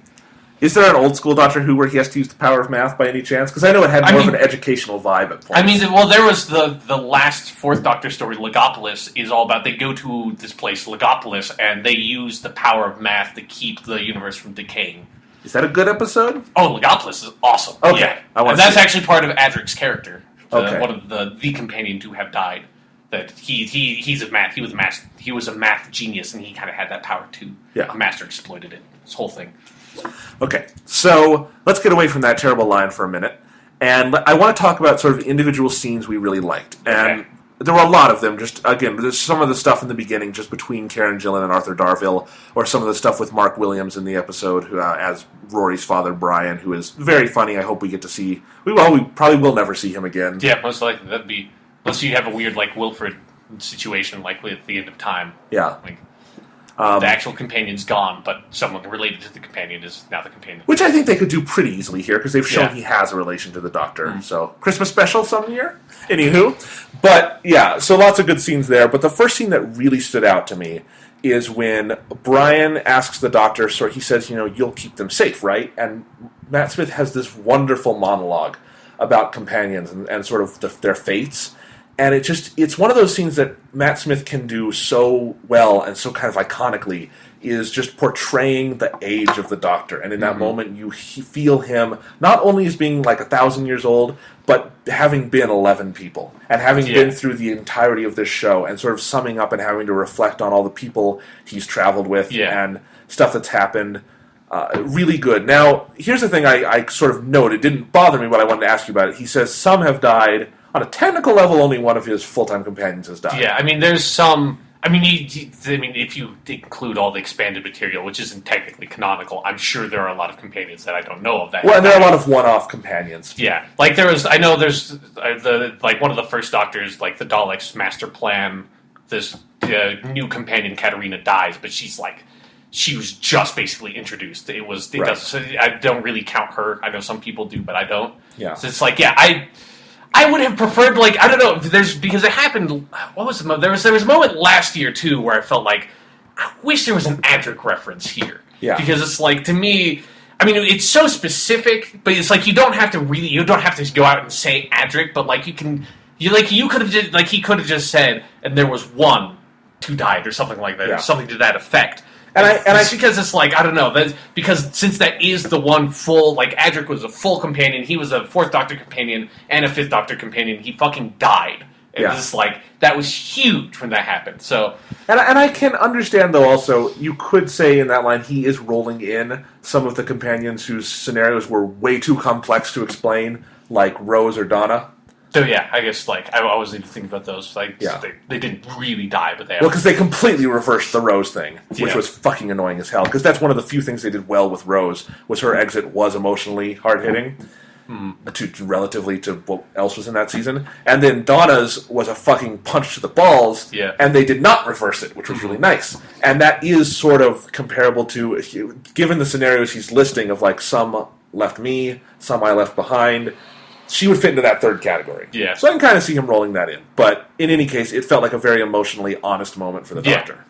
Is there an old school Doctor Who where he has to use the power of math by any chance? Because I know it had more of an educational vibe at points. I mean, well, there was the last Fourth Doctor story, Legopolis, is all about they go to this place, Legopolis, and they use the power of math to keep the universe from decaying. Is that a good episode? Oh, Legopolis is awesome. Okay. Yeah. And that's actually part of Adric's character. Okay. One of the companion to have died. That he was a math genius, and he kind of had that power too. Yeah. Master exploited it. This whole thing. Okay, so let's get away from that terrible line for a minute, and I want to talk about sort of individual scenes we really liked. And there were a lot of them. Just again, there's some of the stuff in the beginning, just between Karen Gillan and Arthur Darvill, or some of the stuff with Mark Williams in the episode as Rory's father, Brian, who is very funny. I hope we get to see. We probably will never see him again. Yeah, most likely that'd be unless you have a weird like Wilfred situation, like at the end of time. Yeah. Like, the actual companion's gone, but someone related to the companion is now the companion. Which I think they could do pretty easily here, because they've shown he has a relation to the Doctor. Mm-hmm. So, Christmas special some year? Anywho. But, yeah, so lots of good scenes there. But the first scene that really stood out to me is when Brian asks the Doctor, so he says, you'll keep them safe, right? And Matt Smith has this wonderful monologue about companions and sort of their fates. And it's one of those scenes that Matt Smith can do so well and so kind of iconically, is just portraying the age of the Doctor. And in that moment, you feel him not only as being like 1,000 years old, but having been 11 people. And having been through the entirety of this show and sort of summing up and having to reflect on all the people he's traveled with and stuff that's happened. Really good. Now, here's the thing I sort of noted. It didn't bother me, but I wanted to ask you about it. He says some have died. On a technical level, only one of his full-time companions has died. Yeah, I mean, there's some... I mean, if you include all the expanded material, which isn't technically canonical, I'm sure there are a lot of companions that I don't know of that. Well, and there are a lot of one-off companions. Yeah, like there's one of the first Doctors, like the Daleks' master plan. This new companion, Katarina, dies, but she was just basically introduced. I don't really count her. I know some people do, but I don't. Yeah. So it's like, I would have preferred, like, I don't know, because it happened, what was the moment? There was a moment last year, too, where I felt like, I wish there was an Adric reference here. Yeah. Because it's like, to me, I mean, it's so specific, but it's like, you don't have to go out and say Adric, but like, he could have just said, and there was one who died, or something like that, or something to that effect. Because it's like, I don't know, because since that is the one full, like, Adric was a full companion, he was a Fourth Doctor companion, and a Fifth Doctor companion, he fucking died. And it's like, that was huge when that happened, so... And I can understand, though, also, you could say in that line, he is rolling in some of the companions whose scenarios were way too complex to explain, like Rose or Donna. So yeah, I guess like I wasn't even thinking about those. Like they didn't really die, but they because they completely reversed the Rose thing, which was fucking annoying as hell. Because that's one of the few things they did well with Rose was her exit was emotionally hard hitting, relatively to what else was in that season. And then Donna's was a fucking punch to the balls, and they did not reverse it, which was really nice. And that is sort of comparable to, given the scenarios he's listing of like some left me, some I left behind. She would fit into that third category. Yeah. So I can kind of see him rolling that in. But in any case, it felt like a very emotionally honest moment for the Doctor.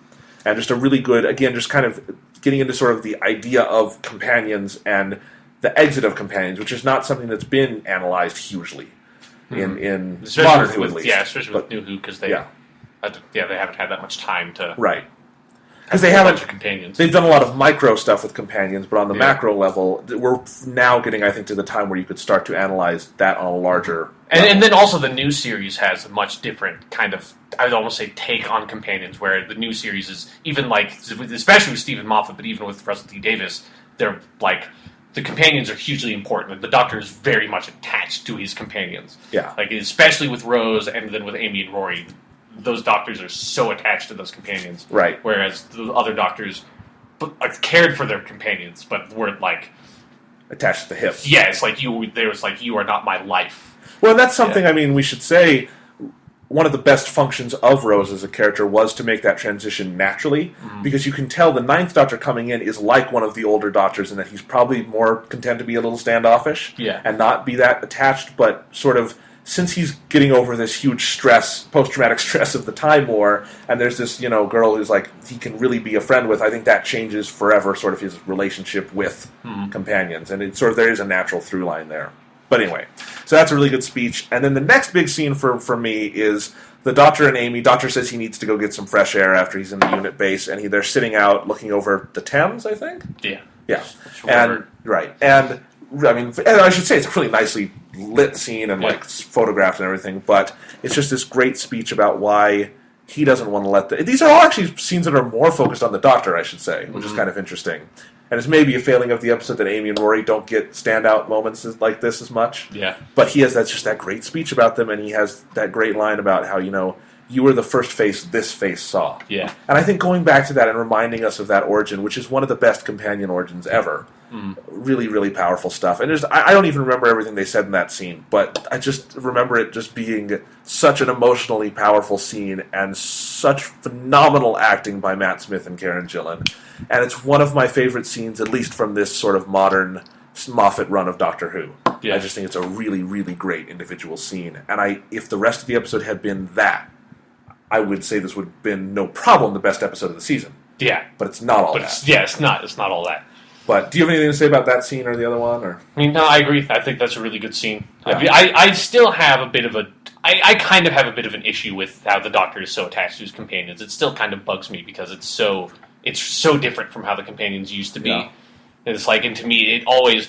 And just a really good, again, just kind of getting into sort of the idea of companions and the exit of companions, which is not something that's been analyzed hugely. in especially modern Who, with, at least. especially with New Who, because they haven't had that much time to because they haven't. Companions. They've done a lot of micro stuff with companions, but on the macro level, we're now getting, I think, to the time where you could start to analyze that on a larger. And then also the new series has a much different kind of, I would almost say, take on companions, where the new series is even especially with Stephen Moffat, but even with Russell T Davies, they're like. The companions are hugely important. The Doctor is very much attached to his companions. Yeah. Especially with Rose and then with Amy and Rory. Those Doctors are so attached to those companions. Right. Whereas the other Doctors cared for their companions, but weren't attached to the hip. Yeah, it's like you are not my life. Well, and that's something, we should say, one of the best functions of Rose as a character was to make that transition naturally, because you can tell the Ninth Doctor coming in is like one of the older Doctors in that he's probably more content to be a little standoffish and not be that attached, but sort of, since he's getting over this huge stress, post-traumatic stress of the Time War, and there's this, girl who's he can really be a friend with, I think that changes forever sort of his relationship with companions, and there is a natural through line there. But anyway, so that's a really good speech. And then the next big scene for me is the Doctor and Amy. Doctor says he needs to go get some fresh air after he's in the unit base, and they're sitting out looking over the Thames, I think? Yeah. Yeah. And I should say it's a really nicely lit scene and photographed and everything, but it's just this great speech about why he doesn't want to let these are all actually scenes that are more focused on the Doctor, I should say, which is kind of interesting. And it's maybe a failing of the episode that Amy and Rory don't get standout moments like this as much. Yeah. But he has that great speech about them, and he has that great line about how, you were the first face this face saw. Yeah. And I think going back to that and reminding us of that origin, which is one of the best companion origins ever, really, really powerful stuff. And I don't even remember everything they said in that scene, but I just remember it just being such an emotionally powerful scene and such phenomenal acting by Matt Smith and Karen Gillan. And it's one of my favorite scenes, at least from this sort of modern Moffat run of Doctor Who. Yeah. I just think it's a really, really great individual scene. And if the rest of the episode had been that, I would say this would have been no problem the best episode of the season. Yeah. But it's not all that. It's not all that. But do you have anything to say about that scene or the other one? Or? No, I agree. I think that's a really good scene. Yeah. I still have a bit of I kind of have a bit of an issue with how the Doctor is so attached to his companions. It still kind of bugs me because it's so different from how the companions used to be. Yeah. It's and to me, it always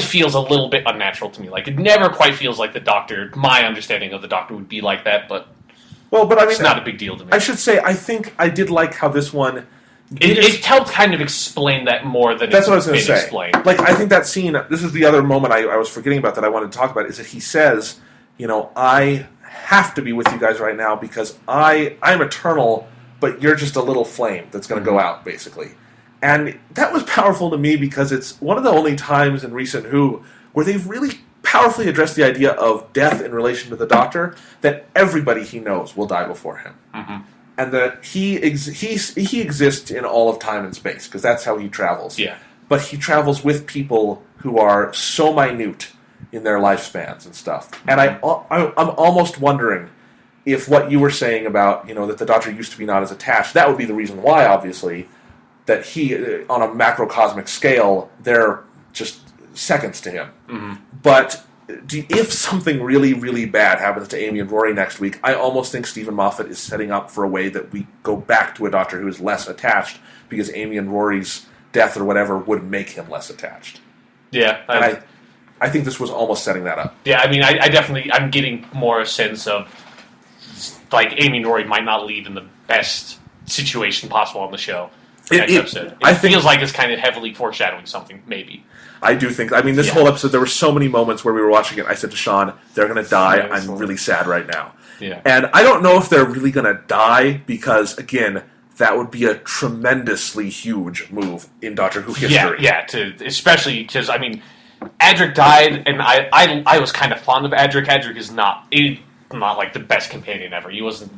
feels a little bit unnatural to me. It never quite feels like the Doctor. My understanding of the Doctor would be like that, but it's not a big deal to me. I should say, I think I did like how this one. It helped kind of explain that more than that's what I was going to say. Explained. I think that scene. This is the other moment I was forgetting about that I wanted to talk about. Is that he says, I have to be with you guys right now because I'm eternal, but you're just a little flame that's going to go out, basically. And that was powerful to me because it's one of the only times in recent Who where they've really powerfully addressed the idea of death in relation to the Doctor, that everybody he knows will die before him. Mm-hmm. And that he exists in all of time and space, because that's how he travels. Yeah. But he travels with people who are so minute in their lifespans and stuff. And I'm almost wondering if what you were saying about, that the Doctor used to be not as attached, that would be the reason why, obviously, that he, on a macrocosmic scale, they're just seconds to him. Mm-hmm. But if something really, really bad happens to Amy and Rory next week, I almost think Stephen Moffat is setting up for a way that we go back to a Doctor who is less attached, because Amy and Rory's death or whatever would make him less attached. Yeah. And I think this was almost setting that up. Yeah, I definitely, I'm getting more a sense of, Amy and Rory might not leave in the best situation possible on the show. Next episode. It feels like it's kind of heavily foreshadowing something, maybe. I do think. This whole episode, there were so many moments where we were watching it. I said to Sean, "They're going to die. I'm really sad right now." Yeah. And I don't know if they're really going to die because, again, that would be a tremendously huge move in Doctor Who history. Yeah. Especially because Adric died, and I was kind of fond of Adric. Adric is not the best companion ever. He wasn't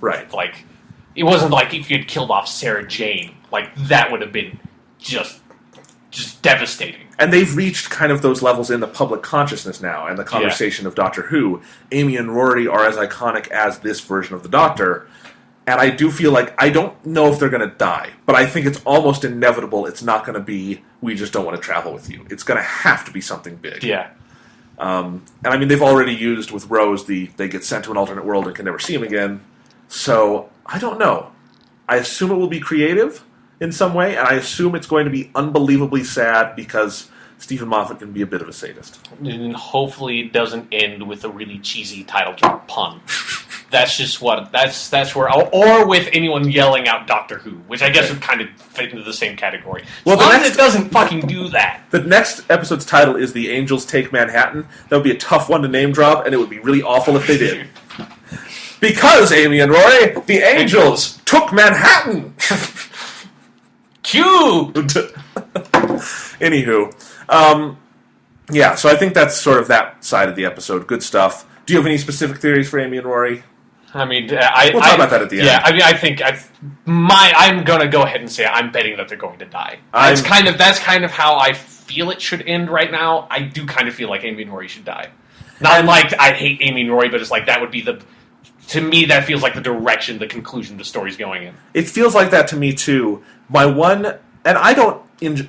It wasn't like if you had killed off Sarah Jane. That would have been just devastating. And they've reached kind of those levels in the public consciousness now, and the conversation of Doctor Who. Amy and Rory are as iconic as this version of the Doctor, and I do feel I don't know if they're going to die, but I think it's almost inevitable it's not going to be, we just don't want to travel with you. It's going to have to be something big. Yeah. And I mean, they've already used with Rose they get sent to an alternate world and can never see him again. So, I don't know. I assume it will be creative in some way, and I assume it's going to be unbelievably sad because Stephen Moffat can be a bit of a sadist. And hopefully it doesn't end with a really cheesy title track pun. That's just what... That's where... Or with anyone yelling out Doctor Who, which I guess would kind of fit into the same category. Well, as long as it doesn't fucking do that. The next episode's title is The Angels Take Manhattan. That would be a tough one to name drop, and it would be really awful if they did. Because, Amy and Roy, the Angels took Manhattan! Cute! Anywho. Yeah, so I think that's sort of that side of the episode. Good stuff. Do you have any specific theories for Amy and Rory? I mean, we'll talk about that at the end. Yeah, I mean, I think I'm going to go ahead and say I'm betting that they're going to die. That's kind of how I feel it should end right now. I do kind of feel like Amy and Rory should die. Not like I hate Amy and Rory, but it's like that would be to me, that feels like the direction, the conclusion the story's going in. It feels like that to me, too. And I don't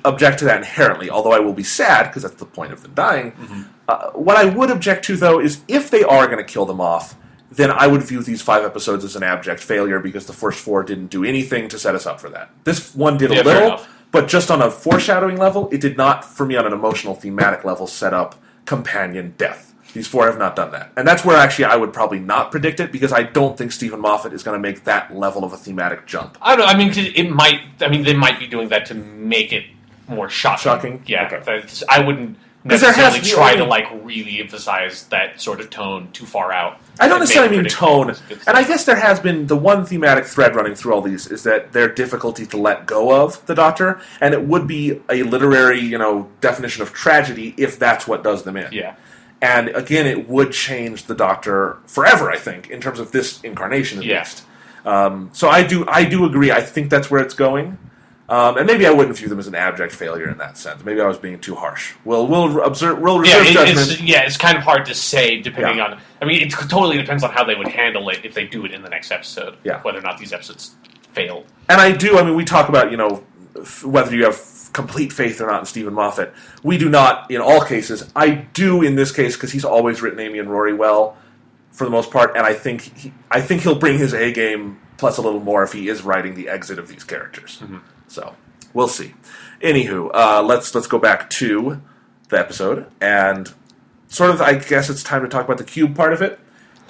object to that inherently, although I will be sad, because that's the point of them dying. Mm-hmm. What I would object to, though, is if they are going to kill them off, then I would view these 5 episodes as an abject failure, because the first 4 didn't do anything to set us up for that. This one did a little, but just on a foreshadowing level, it did not, for me, on an emotional, thematic level, set up companion death. These 4 have not done that. And that's where, actually, I would probably not predict it, because I don't think Stephen Moffat is going to make that level of a thematic jump. I don't know. I mean, they might be doing that to make it more shocking. Yeah. Okay. I wouldn't necessarily try to, really emphasize that sort of tone too far out. I don't necessarily mean tone. And I guess there has been the one thematic thread running through all these is that their difficulty to let go of the Doctor, and it would be a literary, definition of tragedy if that's what does them in. Yeah. And again, it would change the Doctor forever, I think, in terms of this incarnation at least. So I do agree. I think that's where it's going. And maybe I wouldn't view them as an abject failure in that sense. Maybe I was being too harsh. We'll reserve judgment. It's kind of hard to say depending on... I mean, it totally depends on how they would handle it if they do it in the next episode. Yeah. Whether or not these episodes fail. And we talk about, whether you have complete faith or not in Stephen Moffat. We do not in all cases. I do in this case because he's always written Amy and Rory well, for the most part, and I think he'll bring his A game plus a little more if he is writing the exit of these characters. Mm-hmm. So we'll see. Anywho, let's go back to the episode and sort of. I guess it's time to talk about the cube part of it.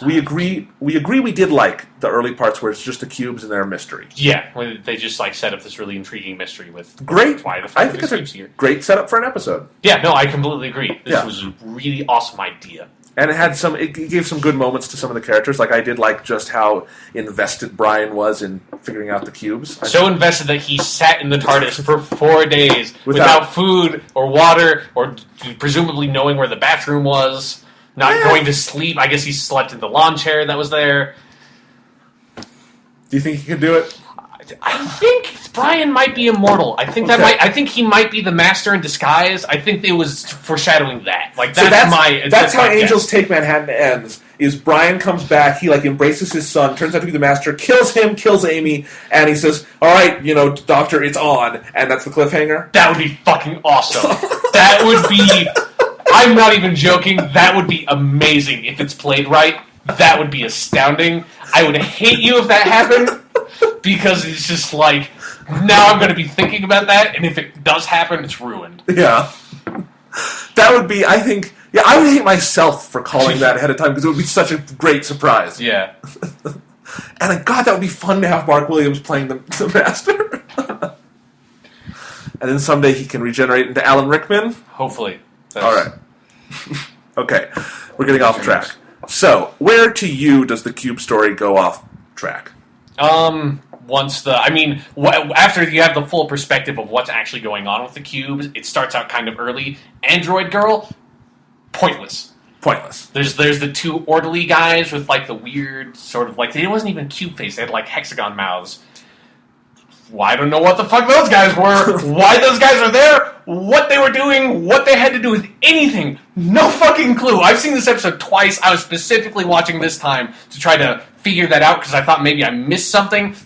We agree we did like the early parts where it's just the cubes and they're a mystery. Yeah, when they just set up this really intriguing mystery with great. Why the I think it's a great setup for an episode. Yeah, no, I completely agree. This was a really awesome idea. And it gave some good moments to some of the characters. Like I did like just how invested Brian was in figuring out the cubes. So invested that he sat in the TARDIS for 4 days without food or water or presumably knowing where the bathroom was. Not going to sleep. I guess he slept in the lawn chair that was there. Do you think he could do it? I think Brian might be immortal. I think I think he might be the master in disguise. I think it was foreshadowing that. That's how Angels Take Manhattan ends. Is Brian comes back, he embraces his son, turns out to be the master, kills him, kills Amy, and he says, "All right, Doctor, it's on," and that's the cliffhanger. That would be fucking awesome. That would be. I'm not even joking. That would be amazing if it's played right. That would be astounding. I would hate you if that happened because it's just now I'm going to be thinking about that, and if it does happen, it's ruined. Yeah. That would be, I think... Yeah, I would hate myself for calling that ahead of time because it would be such a great surprise. Yeah. And God, that would be fun to have Mark Williams playing the master. And then someday he can regenerate into Alan Rickman. Hopefully. All right. Okay, we're getting off track. So, where to you does the cube story go off track? After you have the full perspective of what's actually going on with the cubes, it starts out kind of early. Android Girl, pointless. There's the 2 orderly guys with the weird sort of it wasn't even cube face. They had hexagon mouths. Well, I don't know what the fuck those guys were, why those guys are there, what they were doing, what they had to do with anything. No fucking clue. I've seen this episode twice. I was specifically watching this time to try to figure that out because I thought maybe I missed something.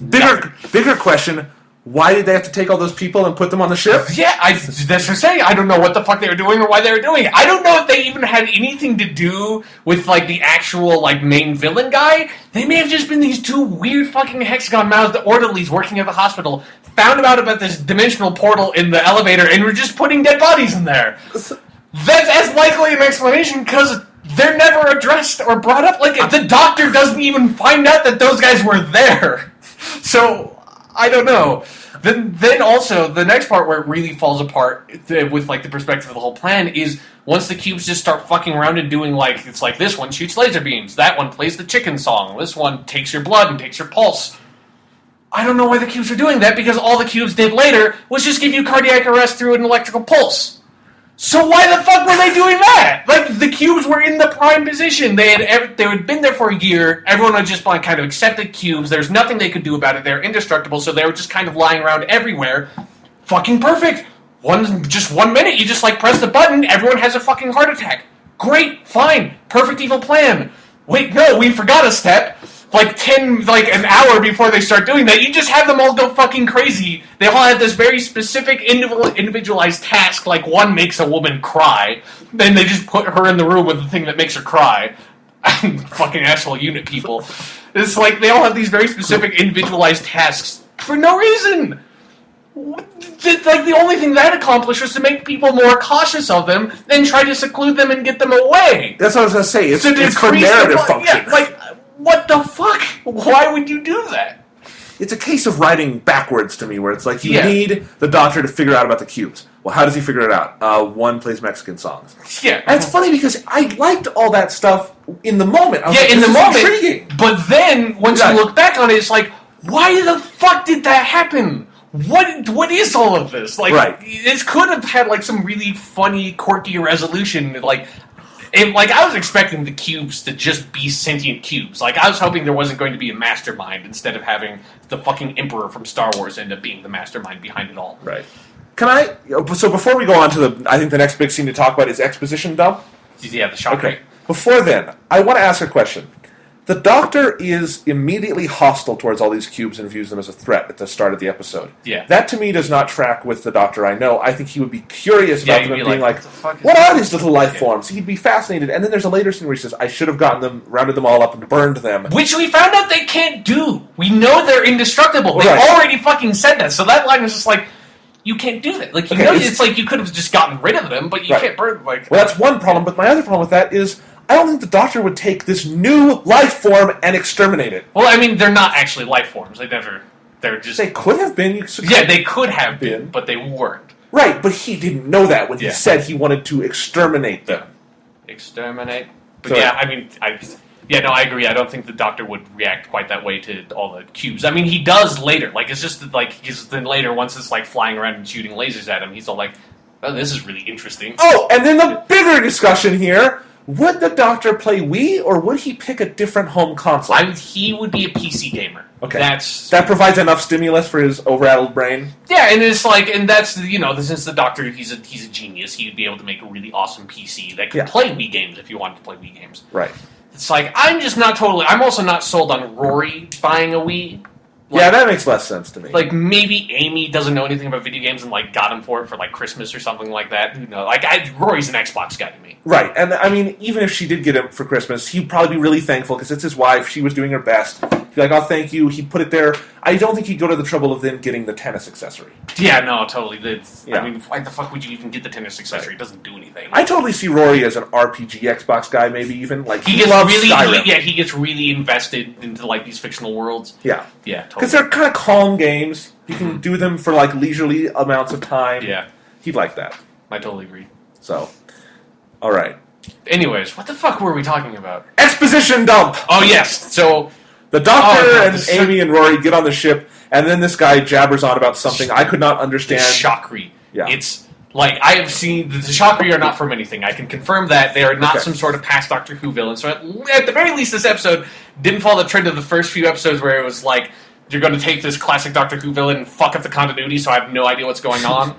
Bigger question, why did they have to take all those people and put them on the ship? Yeah, that's what I'm saying. I don't know what the fuck they were doing or why they were doing it. I don't know if they even had anything to do with, like, the actual, like, main villain guy. They may have just been these two weird fucking hexagon-mouthed orderlies working at the hospital, found out about this dimensional portal in the elevator, and were just putting dead bodies in there. That's as likely an explanation, because they're never addressed or brought up. Like, the doctor doesn't even find out that those guys were there. So, I don't know. Then also, the next part where it really falls apart with, like, the perspective of the whole plan is once the cubes just start fucking around and doing, like, it's like this one shoots laser beams, that one plays the chicken song, this one takes your blood and takes your pulse. I don't know why the cubes are doing that, because all the cubes did later was just give you cardiac arrest through an electrical pulse. So why the fuck were they doing that? Like, the cubes were in the prime position. They had been there for a year. Everyone had just kind of accepted cubes. There's nothing they could do about it. They're indestructible, so they were just kind of lying around everywhere. Fucking perfect. Just 1 minute, you just, like, press the button, everyone has a fucking heart attack. Great, fine, perfect evil plan. Wait, no, we forgot a step. An hour before they start doing that, you just have them all go fucking crazy. They all have this very specific individualized task, like one makes a woman cry, then they just put her in the room with the thing that makes her cry. Fucking asshole unit people. It's like they all have these very specific individualized tasks for no reason. Like, the only thing that accomplished was to make people more cautious of them and try to seclude them and get them away. That's what I was going to say. It's for narrative function. Yeah, like, what the fuck? Why would you do that? It's a case of writing backwards to me, where it's like, you need the doctor to figure out about the cubes. Well, how does he figure it out? One plays Mexican songs. Yeah. And it's funny because I liked all that stuff in the moment. I was like, in the moment. Intriguing. But then, once you look back on it, it's like, why the fuck did that happen? What is all of this? Like, This could have had, like, some really funny, quirky resolution, like... I was expecting the cubes to just be sentient cubes. Like, I was hoping there wasn't going to be a mastermind instead of having the fucking Emperor from Star Wars end up being the mastermind behind it all. Right. So before we go on to I think the next big scene to talk about is exposition dump. Yeah, the shock. Okay. Before then, I want to ask a question. The Doctor is immediately hostile towards all these cubes and views them as a threat at the start of the episode. Yeah. That, to me, does not track with the Doctor I know. I think he would be curious about them and being like, what are these little life forms? He'd be fascinated. And then there's a later scene where he says, I should have gotten them, rounded them all up, and burned them. Which we found out they can't do. We know they're indestructible. They already fucking said that. So that line was just like, you can't do that. Like, it's like you could have just gotten rid of them, but you can't burn them. Like, well, that's one problem, but my other problem with that is... I don't think the Doctor would take this new life form and exterminate it. Well, I mean, they're not actually life forms. They're just... They could have been. They could have been, but they weren't. Right, but he didn't know that when he said he wanted to exterminate them. Exterminate? But I agree. I don't think the Doctor would react quite that way to all the cubes. I mean, he does later. Like, it's just, like, then later, once it's, like, flying around and shooting lasers at him, he's all like, oh, this is really interesting. Oh, and then the bigger discussion here... Would the Doctor play Wii, or would he pick a different home console? He would be a PC gamer. Okay. That provides enough stimulus for his overaddled brain? Yeah, and it's like, and that's, since the Doctor, he's a genius, he'd be able to make a really awesome PC that could play Wii games if you wanted to play Wii games. Right. It's like, I'm also not sold on Rory buying a Wii. Like, yeah, that makes less sense to me. Like, maybe Amy doesn't know anything about video games and, like, got him for it for, like, Christmas or something like that. Who knows? Like, Rory's an Xbox guy to me. Right, and, I mean, even if she did get him for Christmas, he'd probably be really thankful, because it's his wife, she was doing her best. He'd be like, oh, thank you, he'd put it there. I don't think he'd go to the trouble of then getting the tennis accessory. Yeah, no, totally. I mean, why the fuck would you even get the tennis accessory? It doesn't do anything. I totally see Rory as an RPG Xbox guy, maybe even. Like, he loves Skyrim. He gets really invested into, like, these fictional worlds. Yeah. Yeah, totally. Because they're kind of calm games. You can do them for, like, leisurely amounts of time. Yeah. He'd like that. I totally agree. So, all right. Anyways, what the fuck were we talking about? Exposition dump! Oh, yes. So... The Doctor and Amy and Rory get on the ship, and then this guy jabbers on about something I could not understand. Shockery. Yeah. It's... Like, I have seen... The Shockery are not from anything. I can confirm that. They are not some sort of past Doctor Who villain. So at the very least, this episode didn't follow the trend of the first few episodes where it was like, you're going to take this classic Doctor Who villain and fuck up the continuity, so I have no idea what's going on.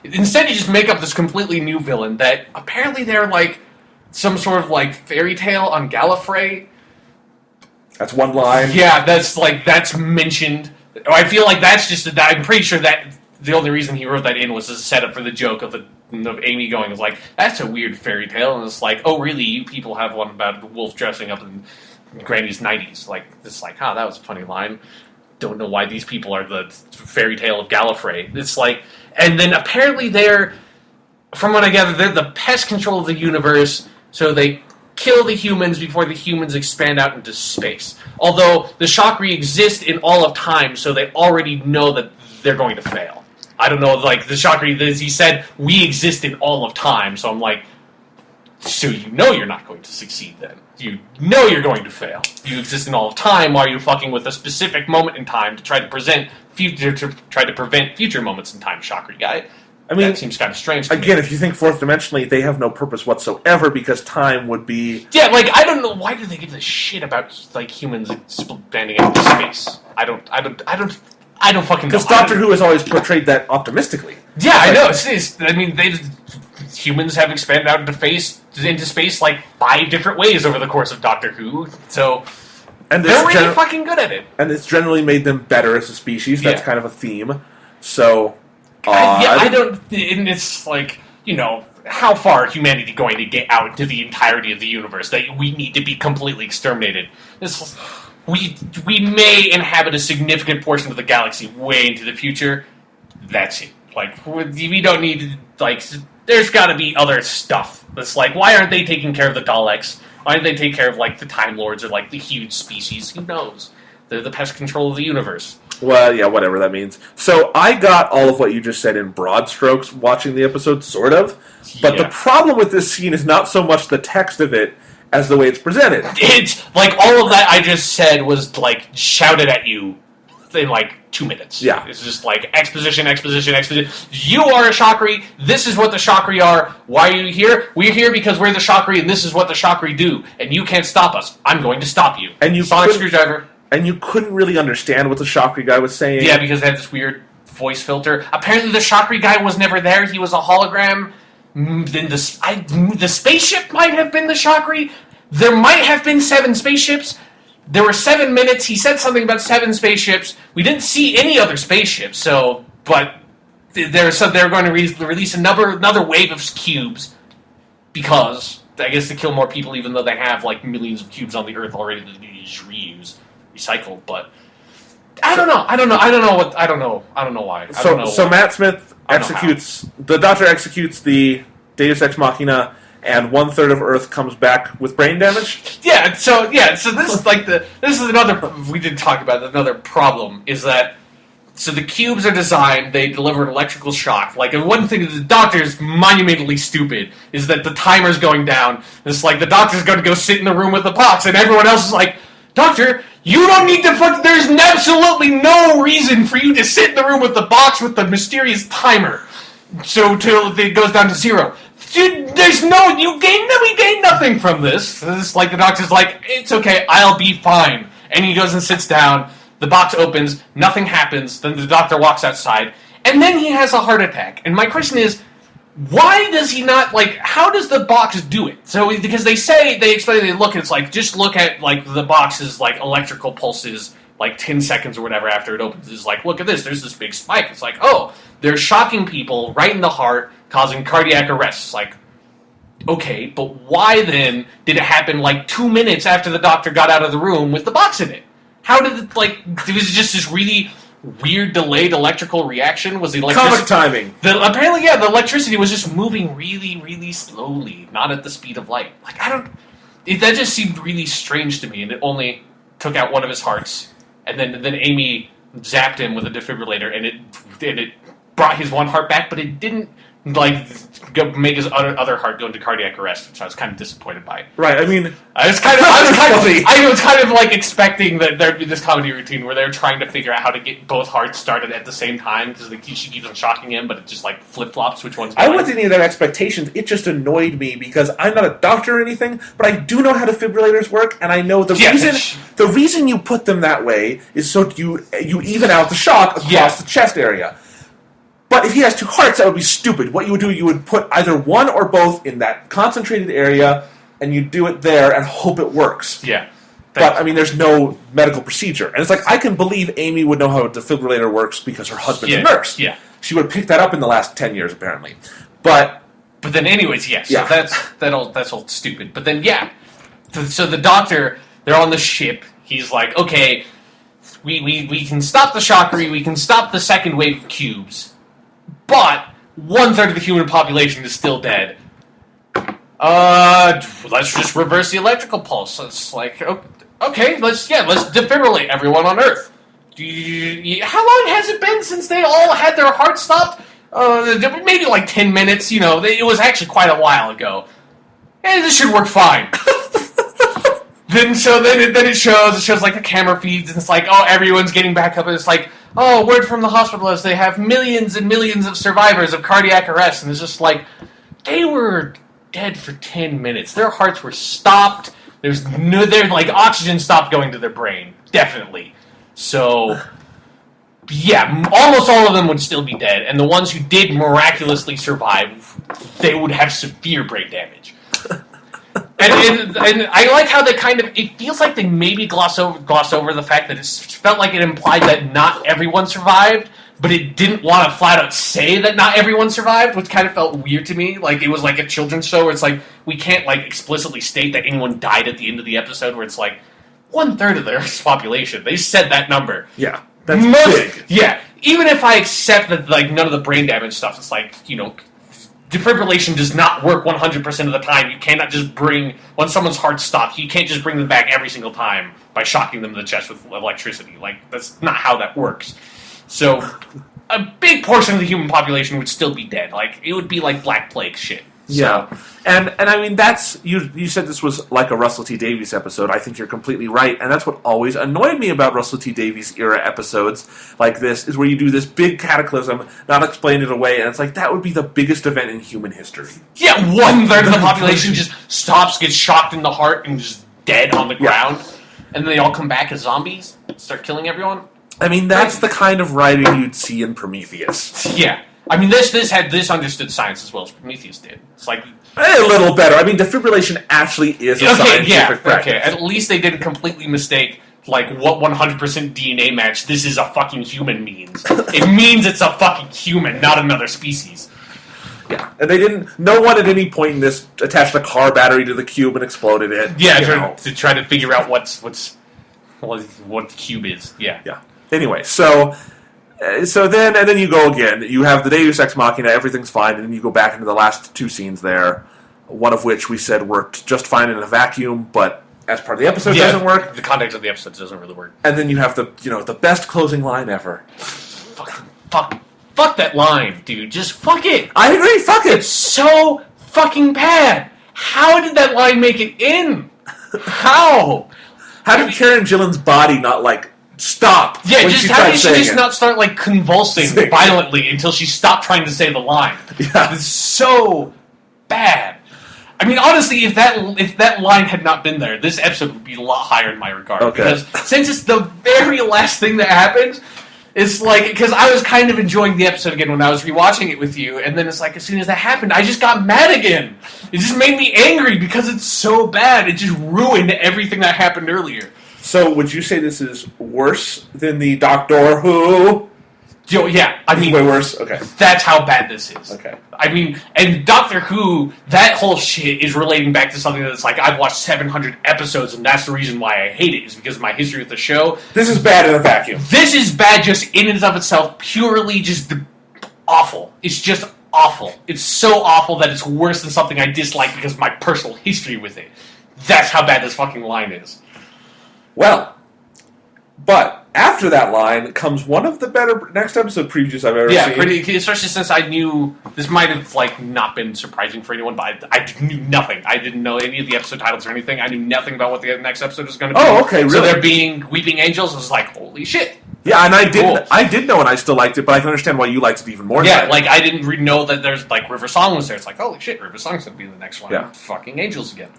Instead, you just make up this completely new villain that apparently they're, like, some sort of, like, fairy tale on Gallifrey. That's one line. Yeah, that's mentioned. I feel like that's just. I'm pretty sure that the only reason he wrote that in was a setup for the joke of Amy going is like, that's a weird fairy tale, and it's like, oh really? You people have one about the wolf dressing up in Granny's 90s. Like it's like, that was a funny line. Don't know why these people are the fairy tale of Gallifrey. It's like, and then apparently from what I gather, they're the pest control of the universe. So they kill the humans before the humans expand out into space. Although the Chakri exist in all of time, so they already know that they're going to fail. I don't know, like, the Chakri, he said, we exist in all of time, so I'm like, so you know you're not going to succeed then. You know you're going to fail. You exist in all of time, why are you fucking with a specific moment in time to try to prevent future moments in time, Chakri guy? I mean, that seems kind of strange to me. Again, if you think fourth dimensionally, they have no purpose whatsoever because time would be... Yeah, like, I don't know, why do they give a shit about, like, humans expanding into space? I don't fucking know. Because Doctor Who has always portrayed that optimistically. Yeah, I know. I mean, humans have expanded out into space like 5 different ways over the course of Doctor Who, so... And they're really fucking good at it. And it's generally made them better as a species. That's kind of a theme. So... I don't... And it's like, how far is humanity going to get out into the entirety of the universe that we need to be completely exterminated? We may inhabit a significant portion of the galaxy way into the future. That's it. Like, we don't need to, like... There's got to be other stuff. That's like, why aren't they taking care of the Daleks? Why don't they take care of, like, the Time Lords or, like, the huge species? Who knows? They're the pest control of the universe. Well, yeah, whatever that means. So I got all of what you just said in broad strokes watching the episode, sort of. But the problem with this scene is not so much the text of it as the way it's presented. It's, like, all of that I just said was, like, shouted at you in, like, 2 minutes. Yeah. It's just, like, exposition. You are a Chakri. This is what the Chakri are. Why are you here? We're here because we're the Chakri, and this is what the Chakri do. And you can't stop us. I'm going to stop you. And you Sonic screwdriver. And you couldn't really understand what the Chakri guy was saying. Yeah, because they had this weird voice filter. Apparently the Chakri guy was never there. He was a hologram. Then the spaceship might have been the Chakri. There might have been 7 spaceships. There were 7 minutes. He said something about 7 spaceships. We didn't see any other spaceships, but they're going to release another wave of cubes because, I guess, to kill more people, even though they have, like, millions of cubes on the Earth already that they need to recycled, but I don't know why. So Matt Smith the Doctor executes the Deus Ex Machina, and 1/3 of Earth comes back with brain damage. So this is like this is another we didn't talk about. Another problem is that the cubes are designed. They deliver an electrical shock. Like, and one thing that the Doctor is monumentally stupid is that the timer's going down. It's like the Doctor's going to go sit in the room with the box, and everyone else is like, Doctor, you don't need to there's absolutely no reason for you to sit in the room with the box with the mysterious timer. So till it goes down to 0. Dude, we gain nothing from this. It's like the Doctor's like, it's okay, I'll be fine. And he goes and sits down, the box opens, nothing happens, then the Doctor walks outside, and then he has a heart attack. And my question is, why does he not, like, how does the box do it? So, because they explain, they look, it's like, just look at, like, the box's, like, electrical pulses, like, 10 seconds or whatever after it opens. It's like, look at this, there's this big spike. It's like, oh, they're shocking people right in the heart, causing cardiac arrest. It's like, okay, but why then did it happen, like, 2 minutes after the Doctor got out of the room with the box in it? How did it, like, it was just this really weird delayed electrical reaction? Was the comic timing? Apparently, yeah, the electricity was just moving really, really slowly, not at the speed of light. Like, that just seemed really strange to me, and it only took out one of his hearts, and then Amy zapped him with a defibrillator, and it brought his one heart back, but it didn't, like, make his other heart go into cardiac arrest, which I was kind of disappointed by. Right, I mean, I was kind of like expecting that there'd be this comedy routine where they're trying to figure out how to get both hearts started at the same time because she keeps on shocking him, but it just like flip flops which one's going. I wasn't any of that expectations. It just annoyed me because I'm not a doctor or anything, but I do know how defibrillators work, and I know the reason you put them that way is so you even out the shock across the chest area. But if he has 2 hearts, that would be stupid. What you would do, you would put either one or both in that concentrated area, and you do it there and hope it works. Yeah. But, I mean, there's no medical procedure. And it's like, I can believe Amy would know how a defibrillator works because her husband's a nurse. Yeah. She would have picked that up in the last 10 years, apparently. But then anyways, yes. Yeah. So that's all stupid. But then, yeah. So the doctor, they're on the ship. He's like, okay, we can stop the shockery. We can stop the second wave of cubes. But 1/3 of the human population is still dead. Let's just reverse the electrical pulse. It's like, okay, let's defibrillate everyone on Earth. How long has it been since they all had their hearts stopped? Maybe like 10 minutes. It was actually quite a while ago. Hey, this should work fine. Then it shows like the camera feeds, and it's like, oh, everyone's getting back up, and it's like, oh, word from the hospital is they have millions and millions of survivors of cardiac arrest, and it's just like, they were dead for 10 minutes. Their hearts were stopped. Their oxygen stopped going to their brain, definitely. So, yeah, almost all of them would still be dead, and the ones who did miraculously survive, they would have severe brain damage. And I like how it feels like they maybe gloss over the fact that it felt like it implied that not everyone survived, but it didn't want to flat out say that not everyone survived, which kind of felt weird to me. Like, it was like a children's show where it's like, we can't, like, explicitly state that anyone died at the end of the episode, where it's like, 1/3 of the Earth's population. They said that number. Yeah, that's big. Yeah, even if I accept that, like, none of the brain damage stuff is like, defibrillation does not work 100% of the time. You cannot just when someone's heart stops, you can't just bring them back every single time by shocking them in the chest with electricity. Like, that's not how that works. So, a big portion of the human population would still be dead. Like, it would be like Black Plague shit. So. Yeah. And I mean, that's, you said this was like a Russell T. Davies episode. I think you're completely right. And that's what always annoyed me about Russell T. Davies era episodes like this, is where you do this big cataclysm, not explain it away, and it's like, that would be the biggest event in human history. Yeah, 1/3 of the population just stops, gets shocked in the heart, and just dead on the ground. Yeah. And then they all come back as zombies, start killing everyone. I mean, that's the kind of writing you'd see in Prometheus. Yeah. I mean, this understood science as well as Prometheus did. It's like... A little better. I mean, defibrillation actually is a scientific practice. Okay, at least they didn't completely mistake, like, what 100% DNA match this is a fucking human means. It means it's a fucking human, not another species. Yeah, and no one at any point in this attached a car battery to the cube and exploded it. Yeah, to try to figure out what the cube is. Yeah. Yeah. Anyway, so then you go again. You have the Deus Ex Machina, everything's fine, and then you go back into the last two scenes there, one of which we said worked just fine in a vacuum, but as part of the episode doesn't work. The context of the episode doesn't really work. And then you have the best closing line ever. Fuck that line, dude. Just fuck it. I agree, fuck it. It's so fucking bad. How did that line make it in? How? How did Karen Gillan's body not, like, stop? Yeah, how did she just not start, like, convulsing violently until she stopped trying to say the line? Yeah. It's so bad. I mean, honestly, if that line had not been there, this episode would be a lot higher in my regard. Okay. Because since it's the very last thing that happens, it's like, because I was kind of enjoying the episode again when I was rewatching it with you, and then it's like, as soon as that happened, I just got mad again. It just made me angry because it's so bad. It just ruined everything that happened earlier. So, would you say this is worse than the Doctor Who? Yeah, I mean, way worse. Okay, that's how bad this is. Okay, I mean, and Doctor Who, that whole shit is relating back to something that's like, I've watched 700 episodes, and that's the reason why I hate it, is because of my history with the show. This is bad in a vacuum. This is bad just in and of itself, purely just awful. It's just awful. It's so awful that it's worse than something I dislike because of my personal history with it. That's how bad this fucking line is. Well, but after that line comes one of the better next episode previews I've ever seen. Yeah, pretty, especially since I knew this might have like not been surprising for anyone, but I knew nothing. I didn't know any of the episode titles or anything. I knew nothing about what the next episode was going to be. Oh, okay, really? So there being Weeping Angels, I was like, holy shit. Yeah, and I did know, and I still liked it, but I can understand why you liked it even more. Yeah, like I didn't know that there's like River Song was there. It's like, holy shit, River Song's going to be the next one. Yeah. Fucking Angels again.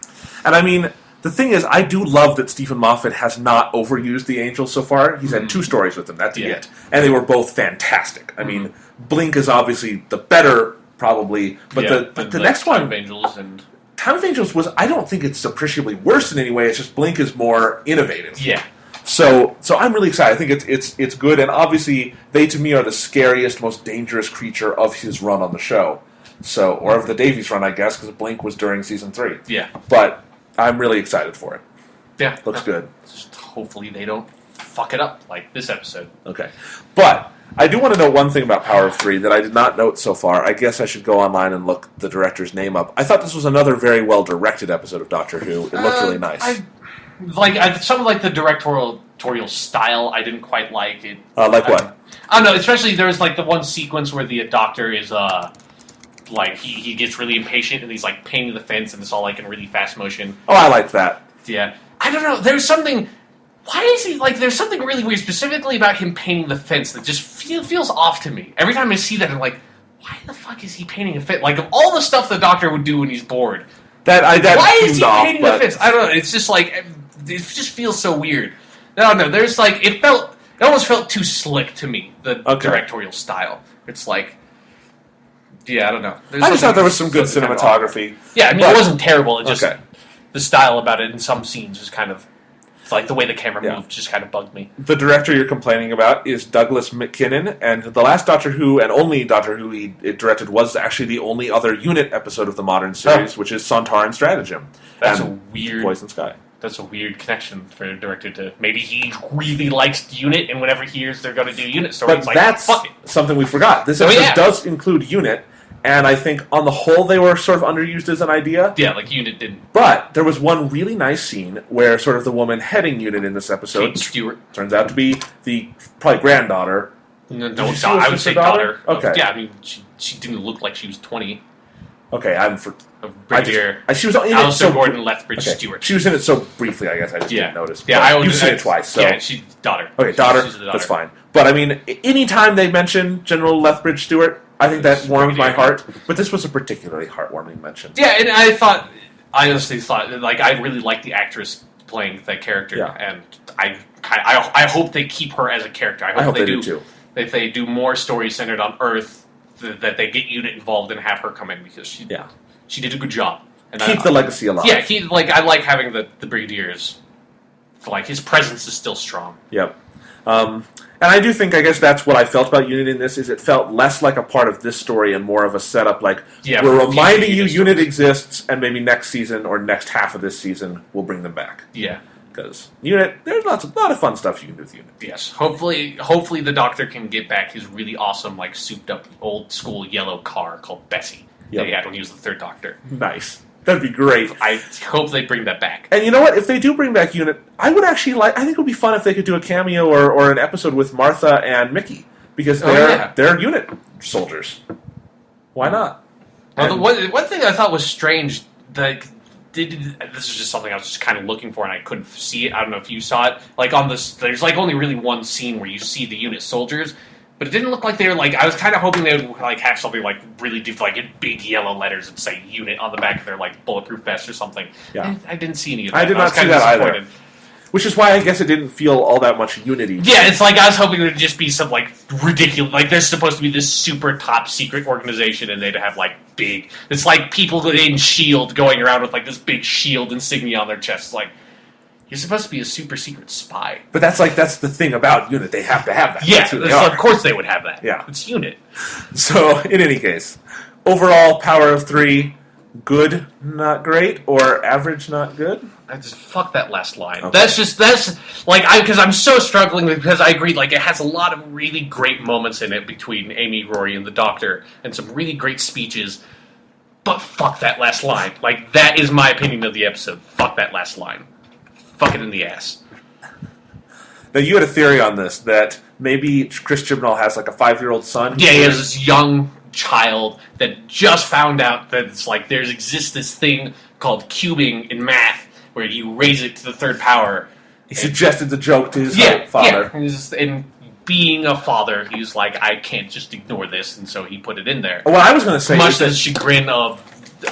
And I mean, the thing is, I do love that Stephen Moffat has not overused the Angels so far. He's had 2 stories with them, that's it. And they were both fantastic. I mean, Blink is obviously the better, probably, but the next one... Angels and... Time of Angels I don't think it's appreciably worse in any way. It's just Blink is more innovative. Yeah. So I'm really excited. I think it's good, and obviously they to me are the scariest, most dangerous creature of his run on the show. So, or of the Davies run, I guess, because Blink was during season 3. Yeah. But I'm really excited for it. Yeah. Looks good. Just hopefully they don't fuck it up like this episode. Okay. But I do want to note one thing about Power of 3 that I did not note so far. I guess I should go online and look the director's name up. I thought this was another very well-directed episode of Doctor Who. It looked really nice. Some of the directorial style I didn't quite like. It. Like what? I don't know, especially there was the one sequence where the Doctor is... he gets really impatient and he's painting the fence and it's all in really fast motion. Oh, I liked that. Yeah. I don't know, there's something... Why is he, there's something really weird specifically about him painting the fence that just feels off to me. Every time I see that, I'm like, why the fuck is he painting a fence? Of all the stuff the Doctor would do when he's bored, why is he painting the fence? I don't know, it's just it just feels so weird. I don't know, there's it almost felt too slick to me, the directorial style. It's yeah, I don't know. I just thought there was some good cinematography. Yeah, I mean, it wasn't terrible. It just the style about it in some scenes just kind of the way the camera moved just kind of bugged me. The director you're complaining about is Douglas McKinnon, and the last Doctor Who and only Doctor Who he directed was actually the only other unit episode of the modern series, which is Sontaran Stratagem. That's a weird Poison Sky. That's a weird connection for a director to... Maybe he really likes Unit, and whenever he hears they're going to do Unit stories, but that's fuck it. Something we forgot. This episode does include Unit, and I think on the whole they were sort of underused as an idea. Yeah, Unit didn't. But there was one really nice scene where sort of the woman heading Unit in this episode... Kate Stewart. Turns out to be the, probably granddaughter. No, I would say daughter. Okay. Yeah, I mean, she didn't look like she was 20. Okay, I'm for... Brigadier she was in Alistair Gordon Lethbridge Stewart. She was in it so briefly, I guess I just didn't notice. Yeah, you've seen it twice. So. Yeah, she's daughter. Okay, daughter. That's fine. But I mean, anytime they mention General Lethbridge Stewart, I think that warms my heart. But this was a particularly heartwarming mention. Yeah, and I honestly thought, I really liked the actress playing that character, and I hope they keep her as a character. I hope they do too. If they do more stories centered on Earth, that they get Unit involved and have her come in because she did a good job. And keep the legacy alive. Yeah, I like having the Brigadiers. His presence is still strong. Yep. And I do think, I guess that's what I felt about Unit in this, is it felt less like a part of this story and more of a setup, we're reminding you Unit exists, and maybe next season or next half of this season we'll bring them back. Yeah. Because Unit, there's a lot of fun stuff you can do with Unit. Yes. Hopefully the Doctor can get back his really awesome, souped up old school yellow car called Bessie that he had when he was the Third Doctor. Nice. That'd be great. I hope they bring that back. And you know what? If they do bring back Unit, I would actually I think it would be fun if they could do a cameo or an episode with Martha and Mickey. Because they're Unit soldiers. Why not? Well, one thing I thought was strange, this is just something I was just kind of looking for and I couldn't see it. I don't know if you saw it. On this, there's only really one scene where you see the Unit soldiers. But it didn't look like they were, I was kind of hoping they would, have something, really deep, in big yellow letters and say Unit on the back of their, bulletproof vest or something. Yeah. And I didn't see any of that. I did not see that either. Which is why I guess it didn't feel all that much Unity. Yeah, it's I was hoping it would just be some, ridiculous, they're supposed to be this super top secret organization and they'd have, big, it's people in S.H.I.E.L.D. going around with, this big S.H.I.E.L.D. insignia on their chests, you're supposed to be a super secret spy. But that's the thing about Unit. They have to have that. Yeah, of course they would have that. Yeah. It's Unit. So, in any case, overall, Power of 3, good, not great, or average, not good? I just, fuck that last line. Okay. Because I'm so struggling because I agree, it has a lot of really great moments in it between Amy, Rory, and the Doctor, and some really great speeches. But fuck that last line. That is my opinion of the episode. Fuck that last line. Fuck it in the ass. Now, you had a theory on this, that maybe Chris Chibnall has, a 5-year-old son. Yeah, he has this young child that just found out that it's exists this thing called cubing in math, where you raise it to the third power. He suggested the joke to his father. Yeah, and being a father, he's I can't just ignore this, and so he put it in there. What I was going to say much to the chagrin of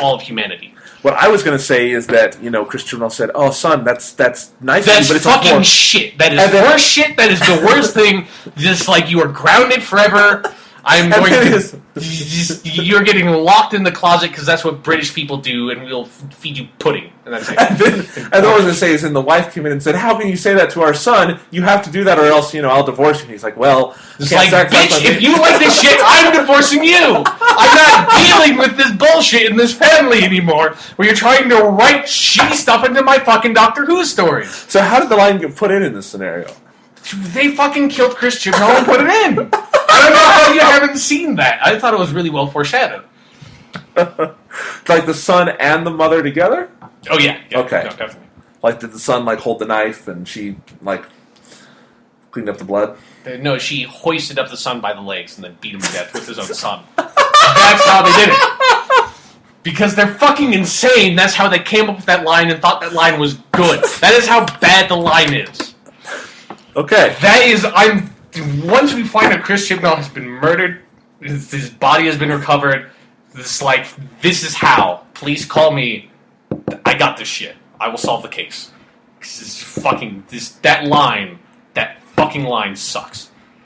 all of humanity. What I was going to say is that, Chris Chibnall said, "Oh, son, that's nice of you, but it's fucking shit. That is worst shit. That is the worst thing. Just, you are grounded forever. I'm going to... You're getting locked in the closet because that's what British people do, and we'll feed you pudding. And that's it. And then what I was going to say is, then the wife came in and said, how can you say that to our son? You have to do that or else, I'll divorce you. And he's like, well... It's like, bitch, if you like this shit, I'm divorcing you! I'm not dealing with this bullshit in this family anymore, where you're trying to write shitty stuff into my fucking Doctor Who stories. So how did the line get put in this scenario? They fucking killed Chris Chibnall and put it in. I don't know how you haven't seen that. I thought it was really well foreshadowed. Like the son and the mother together? Oh, yeah. Okay. No, definitely. Like, did the son, hold the knife and she, cleaned up the blood? No, she hoisted up the son by the legs and then beat him to death with his own son. That's how they did it. Because they're fucking insane. That's how they came up with that line and thought that line was good. That is how bad the line is. Okay. Once we find out Chris Chibnall has been murdered, his body has been recovered, this is how. Please call me. I got this shit. I will solve the case. That fucking line sucks.